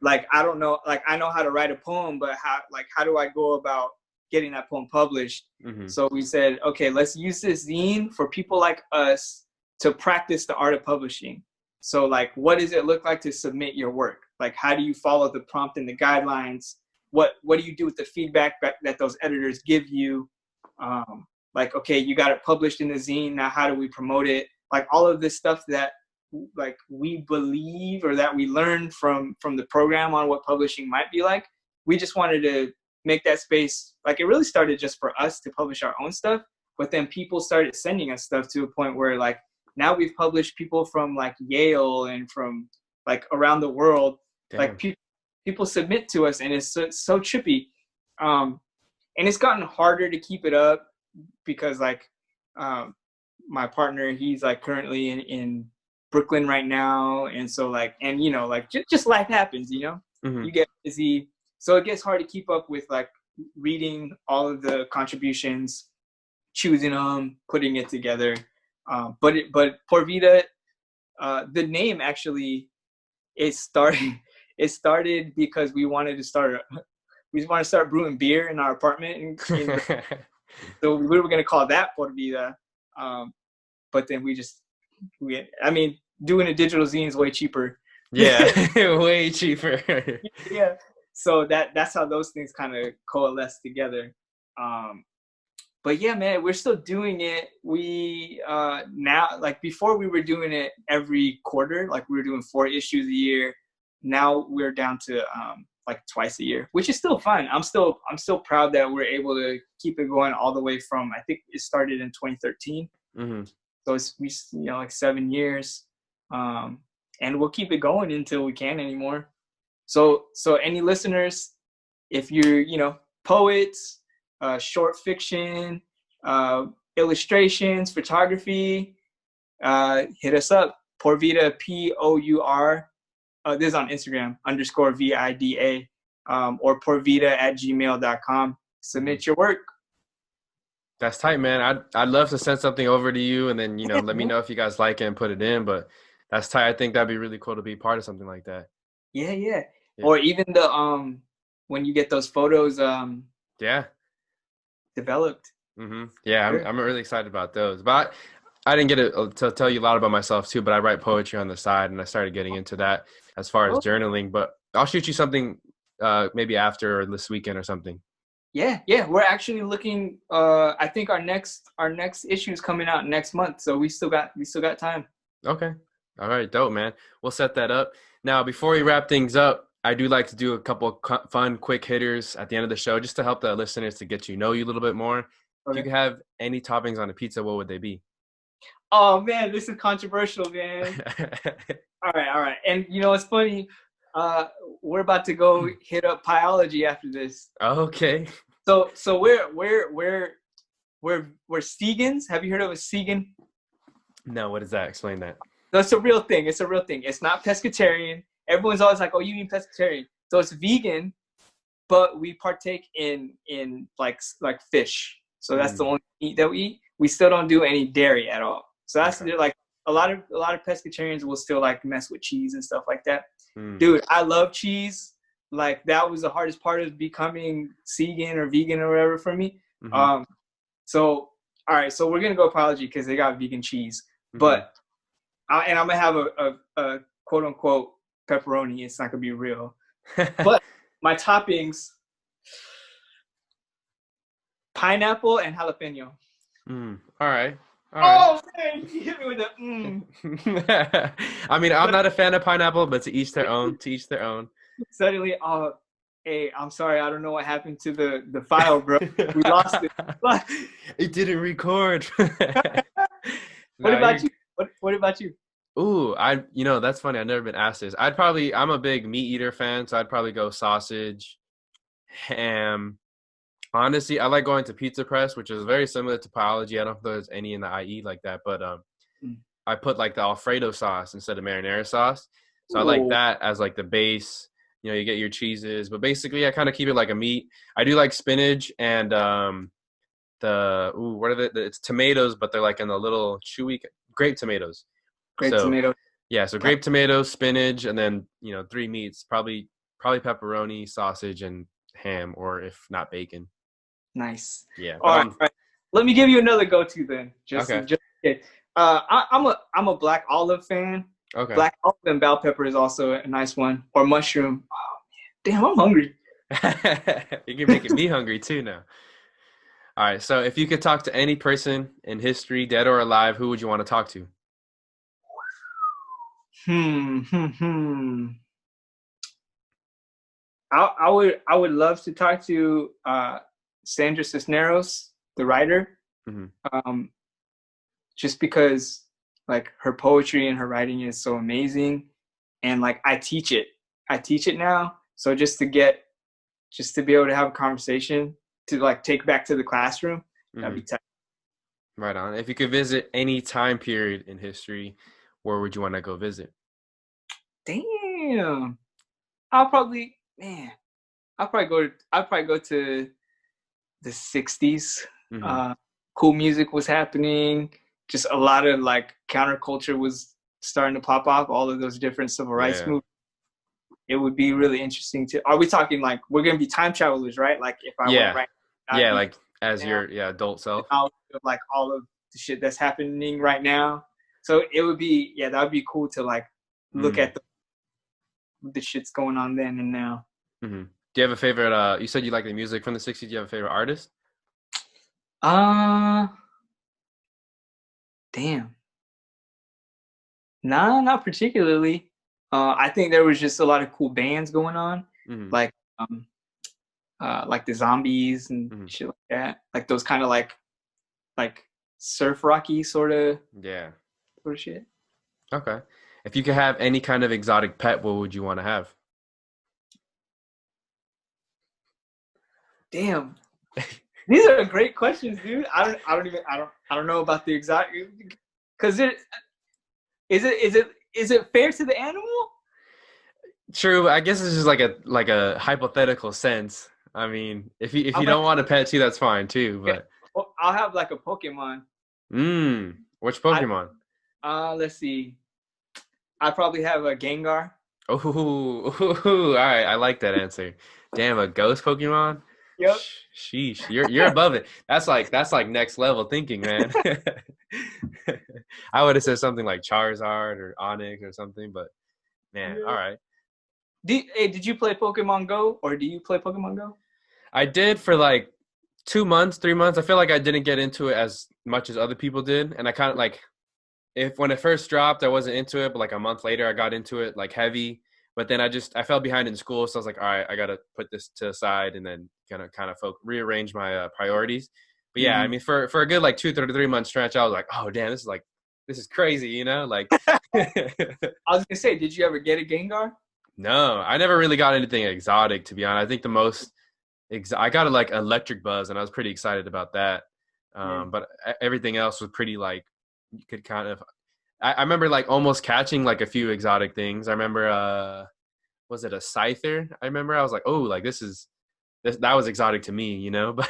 Speaker 2: Like, I don't know, like, I know how to write a poem, but how do I go about getting that poem published? So we said, okay, let's use this zine for people like us to practice the art of publishing. So like, what does it look like to submit your work? Like, how do you follow the prompt and the guidelines? What do you do with the feedback that those editors give you? Like, okay, you got it published in the zine. Now, how do we promote it? Like, all of this stuff that we believe or that we learned from the program on what publishing might be like. We just wanted to make that space, like, it really started just for us to publish our own stuff, but then people started sending us stuff to a point where, like, now we've published people from like Yale and from like around the world.
Speaker 1: Damn.
Speaker 2: Like people submit to us, and it's so trippy. And it's gotten harder to keep it up because, like, my partner, he's like currently in Brooklyn right now, and so, like, and you know, like, just life happens, you know.
Speaker 1: Mm-hmm.
Speaker 2: You get busy, so it gets hard to keep up with, like, reading all of the contributions, choosing them, putting it together. But Por Vida, the name actually, it started because we wanted to start brewing beer in our apartment, so we were gonna call that Por Vida. But then I mean, doing a digital zine is way cheaper.
Speaker 1: Yeah, way cheaper.
Speaker 2: Yeah. So that's how those things kind of coalesce together. But yeah, man, we're still doing it. We now, like, before we were doing it every quarter, like we were doing 4 issues a year. Now we're down to like twice a year, which is still fun. I'm still proud that we're able to keep it going all the way from, I think it started in 2013.
Speaker 1: Mm-hmm.
Speaker 2: So it's, like 7 years, and we'll keep it going until we can't anymore. So any listeners, if you're, poets, short fiction, illustrations, photography, hit us up. Por Vida, POUR. This is on Instagram, _VIDA, or porvida@gmail.com. Submit your work.
Speaker 1: That's tight, man. I'd love to send something over to you, and then, let me know if you guys like it and put it in. But that's tight. I think that'd be really cool to be part of something like that.
Speaker 2: Yeah. Or even the when you get those photos developed.
Speaker 1: Mm-hmm. Yeah, sure. I'm really excited about those. But I didn't get to tell you a lot about myself too. But I write poetry on the side, and I started getting into that as far as journaling. But I'll shoot you something maybe after or this weekend or something.
Speaker 2: Yeah. We're actually looking. I think our next issue is coming out next month, so we still got time.
Speaker 1: Okay. All right. Dope, man. We'll set that up. Now, before we wrap things up, I do like to do a couple of fun, quick hitters at the end of the show, just to help the listeners to get to know you a little bit more. Okay. If you could have any toppings on a pizza, what would they be?
Speaker 2: Oh man, this is controversial, man. All right. And it's funny. We're about to go hit up Pieology after this.
Speaker 1: Okay.
Speaker 2: So we're Segans. Have you heard of a Segan?
Speaker 1: No, what is that? Explain that.
Speaker 2: That's a real thing. It's a real thing. It's not pescatarian. Everyone's always like, "Oh, you mean pescatarian?" So it's vegan, but we partake in like fish. So that's the only meat that we eat. We still don't do any dairy at all. So that's like a lot of pescatarians will still like mess with cheese and stuff like that. Dude, I love cheese. Like, that was the hardest part of becoming Segan or vegan or whatever for me. Mm-hmm. So all right, so we're gonna go Pieology because they got vegan cheese, but and I'm gonna have a quote unquote pepperoni. It's not gonna be real, but my toppings: pineapple and jalapeno.
Speaker 1: All right.
Speaker 2: Oh man, you hit me with the
Speaker 1: I mean, I'm not a fan of pineapple, but to each their own. To each their own.
Speaker 2: Suddenly, hey, I'm sorry, I don't know what happened to the file, bro. We lost it.
Speaker 1: It didn't record.
Speaker 2: What about you? What about you?
Speaker 1: Ooh, that's funny. I've never been asked this. I'm a big meat eater fan, so I'd probably go sausage, ham. Honestly, I like going to Pizza Press, which is very similar to Pieology. I don't know if there's any in the IE like that, but I put like the Alfredo sauce instead of marinara sauce. So I like that as like the base. You get your cheeses, but basically I kind of keep it like a meat. I do like spinach and what are it's tomatoes, but they're like in the little chewy grape tomatoes.
Speaker 2: Tomato.
Speaker 1: Yeah, so grape tomatoes, spinach, and then 3 meats, probably pepperoni, sausage, and ham, or if not, bacon.
Speaker 2: Nice.
Speaker 1: Yeah.
Speaker 2: All right. Let me give you another go-to then.
Speaker 1: Okay.
Speaker 2: I'm a black olive fan.
Speaker 1: Okay.
Speaker 2: Black olive and bell pepper is also a nice one. Or mushroom. Oh man, damn, I'm hungry.
Speaker 1: You're making me hungry too now. All right. So if you could talk to any person in history, dead or alive, who would you want to talk to?
Speaker 2: Hmm, hmm, hmm. I would love to talk to Sandra Cisneros, the writer,
Speaker 1: Hmm.
Speaker 2: um, just because like her poetry and her writing is so amazing, and like I teach it now, so just to be able to have a conversation to like take back to the classroom, that'd be
Speaker 1: Hmm.
Speaker 2: tight.
Speaker 1: Right on. If you could visit any time period in history, where would you want to go visit?
Speaker 2: Damn, I'll probably man, I'll probably go to the '60s.
Speaker 1: Hmm.
Speaker 2: Uh, cool music was happening. Just a lot of like counterculture was starting to pop off. All of those different civil rights
Speaker 1: Yeah.
Speaker 2: movements. It would be really interesting to. Are we talking like we're gonna be time travelers, right? Like if I went
Speaker 1: Yeah.
Speaker 2: right, I'd
Speaker 1: Yeah.
Speaker 2: be
Speaker 1: Like as
Speaker 2: now
Speaker 1: your adult self.
Speaker 2: out of like all of the shit that's happening right now. So it would be that would be cool to like look
Speaker 1: Mm.
Speaker 2: at the shit's going on then and now.
Speaker 1: Hmm. Do you have a favorite? You said you like the music from the '60s. Do you have a favorite artist?
Speaker 2: Uh damn. Nah, not particularly. I think there was just a lot of cool bands going on,
Speaker 1: Hmm.
Speaker 2: like like the Zombies and
Speaker 1: Hmm.
Speaker 2: shit like that. Like those kind of like surf rocky
Speaker 1: Yeah.
Speaker 2: sort of shit.
Speaker 1: Okay. If you could have any kind of exotic pet, what would you want to have?
Speaker 2: Damn, these are great questions, dude. I don't know about the exotic because is it fair to the animal?
Speaker 1: True. I guess it's just like a hypothetical sense. I mean, if
Speaker 2: I'm
Speaker 1: you
Speaker 2: gonna
Speaker 1: don't want a pet too, that's fine too.
Speaker 2: get,
Speaker 1: But
Speaker 2: I'll have like a Pokemon.
Speaker 1: which
Speaker 2: I
Speaker 1: Pokemon?
Speaker 2: let's see. I probably have a Gengar.
Speaker 1: Oh, all right. I like that answer. Damn, a ghost Pokemon?
Speaker 2: Yep.
Speaker 1: Sheesh, you're above it. That's like next level thinking, man. I would have said something like Charizard or Onyx or something, but man, all
Speaker 2: Yeah.
Speaker 1: right.
Speaker 2: Hey, did you play Pokemon Go or do you play Pokemon Go?
Speaker 1: I did for like 2 months, 3 months. I feel like I didn't get into it as much as other people did, and I kind of like if when it first dropped, I wasn't into it, but like a month later, I got into it like heavy. But then I fell behind in school, so I was like, all right, I gotta put this to the side and then kind of rearrange my priorities. But yeah, I
Speaker 2: Mm-hmm.
Speaker 1: mean, for a good like 2 to 3 month stretch, I was like, oh damn, this is crazy, you know? Like,
Speaker 2: I was gonna say, did you ever get a Gengar?
Speaker 1: no, I never really got anything exotic to be honest. I think the most I got a like electric buzz, and I was pretty excited about that.
Speaker 2: Yeah.
Speaker 1: But everything else was pretty like you could kind of I remember like almost catching like a few exotic things. I remember was it a scyther? I remember I was like, oh, like that was exotic to me, you know. But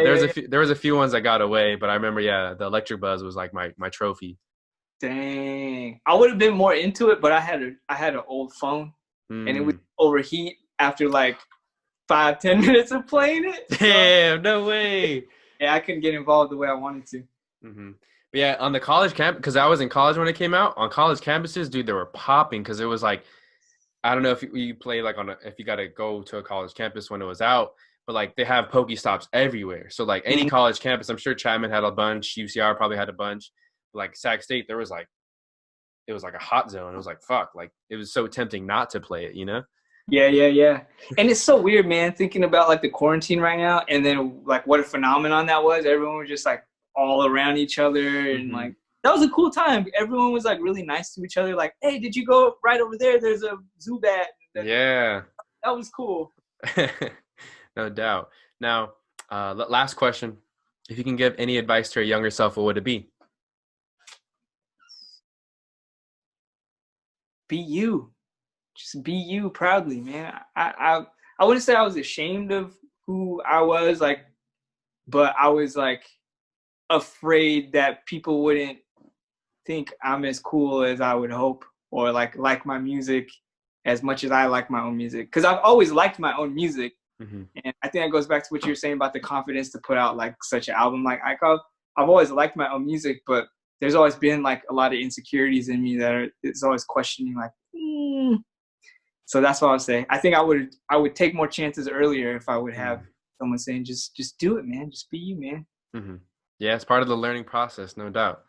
Speaker 2: Yeah, yeah, yeah.
Speaker 1: there was a few ones that got away. But I remember, yeah, the electric buzz was like my trophy.
Speaker 2: Dang. I would have been more into it, but I had an old phone and it would
Speaker 1: Mm.
Speaker 2: overheat after like 5, 10 minutes of playing it. So
Speaker 1: Damn, no way.
Speaker 2: yeah, I couldn't get involved the way I wanted to.
Speaker 1: Hmm. But yeah, on the college camp, because I was in college when it came out. On college campuses, dude, they were popping because it was like I don't know if you play like if you got to go to a college campus when it was out, but like they have Pokestops everywhere. So like any
Speaker 2: Mhm.
Speaker 1: college campus, I'm sure Chapman had a bunch, UCR probably had a bunch. But like Sac State, there was like it was like a hot zone. It was like fuck, like it was so tempting not to play it, you know?
Speaker 2: Yeah, yeah, yeah. And it's so weird, man, thinking about like the quarantine right now and then like what a phenomenon that was. Everyone was just like all around each other and
Speaker 1: Hmm.
Speaker 2: like that was a cool time. Everyone was like really nice to each other. Like, hey, did you go right over there? There's a Zubat. That,
Speaker 1: Yeah,
Speaker 2: that was cool.
Speaker 1: no doubt. Now, last question: if you can give any advice to your younger self, what would it be?
Speaker 2: Be you. Just be you proudly, man. I wouldn't say I was ashamed of who I was, like, but I was like afraid that people wouldn't think I'm as cool as I would hope, or like my music as much as I like my own music. Because I've always liked my own music,
Speaker 1: Hmm.
Speaker 2: and I think that goes back to what you were saying about the confidence to put out like such an album like Icon. I've always liked my own music, but there's always been like a lot of insecurities in me that it's always questioning like. So that's what I would say. I think I would take more chances earlier if I would have someone saying just do it, man. Just be you, man.
Speaker 1: Hmm. Yeah, it's part of the learning process, no doubt.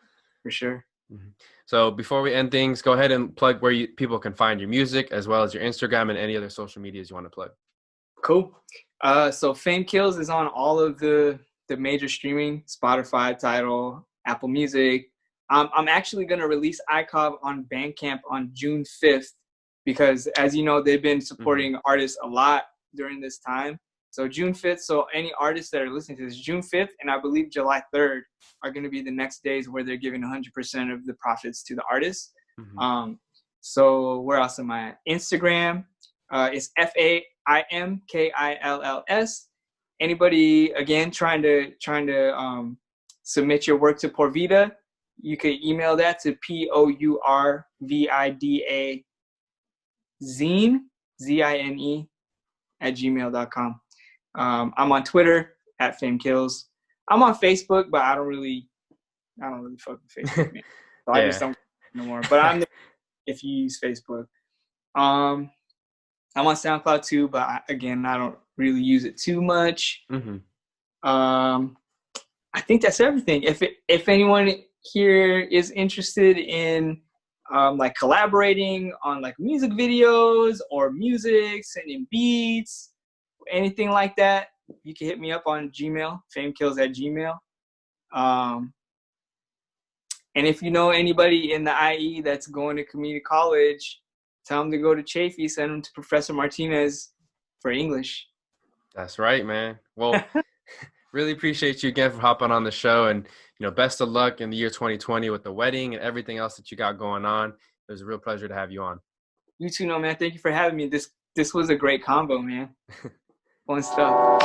Speaker 2: For sure.
Speaker 1: Mhm. So before we end things, go ahead and plug where people can find your music, as well as your Instagram and any other social medias you want to plug.
Speaker 2: Cool. So FaimKills is on all of the major streaming, Spotify, Tidal, Apple Music. I'm actually gonna release iCob on Bandcamp on June 5th because, as you know, they've been
Speaker 1: Hmm.
Speaker 2: supporting artists a lot during this time. So June 5th. So any artists that are listening to this, June 5th, and I believe July 3rd are going to be the next days where they're giving 100% of the profits to the artists.
Speaker 1: Hmm.
Speaker 2: Um, so where else am I at? Instagram. It's FaimKills. Anybody again trying to submit your work to Porvida, you could email that to POURVIDA Zine ZINE at gmail.com. I'm on Twitter at FameKills. I'm on Facebook, but I don't really fuck with Facebook, man. So I just
Speaker 1: Yeah.
Speaker 2: don't no more. But I'm there if you use Facebook. Um, I'm on SoundCloud too, but again, I don't really use it too much.
Speaker 1: Hmm.
Speaker 2: Um, I think that's everything. If anyone here is interested in like collaborating on like music videos or music, sending beats, anything like that, you can hit me up on Gmail, FameKills at Gmail. Um, and if you know anybody in the IE that's going to community college, tell them to go to Chafee, send them to Professor Martinez for English.
Speaker 1: That's right, man. Well, really appreciate you again for hopping on the show, and best of luck in the year 2020 with the wedding and everything else that you got going on. It was a real pleasure to have you on.
Speaker 2: You too, no man. Thank you for having me. This was a great combo, man. Fun stuff.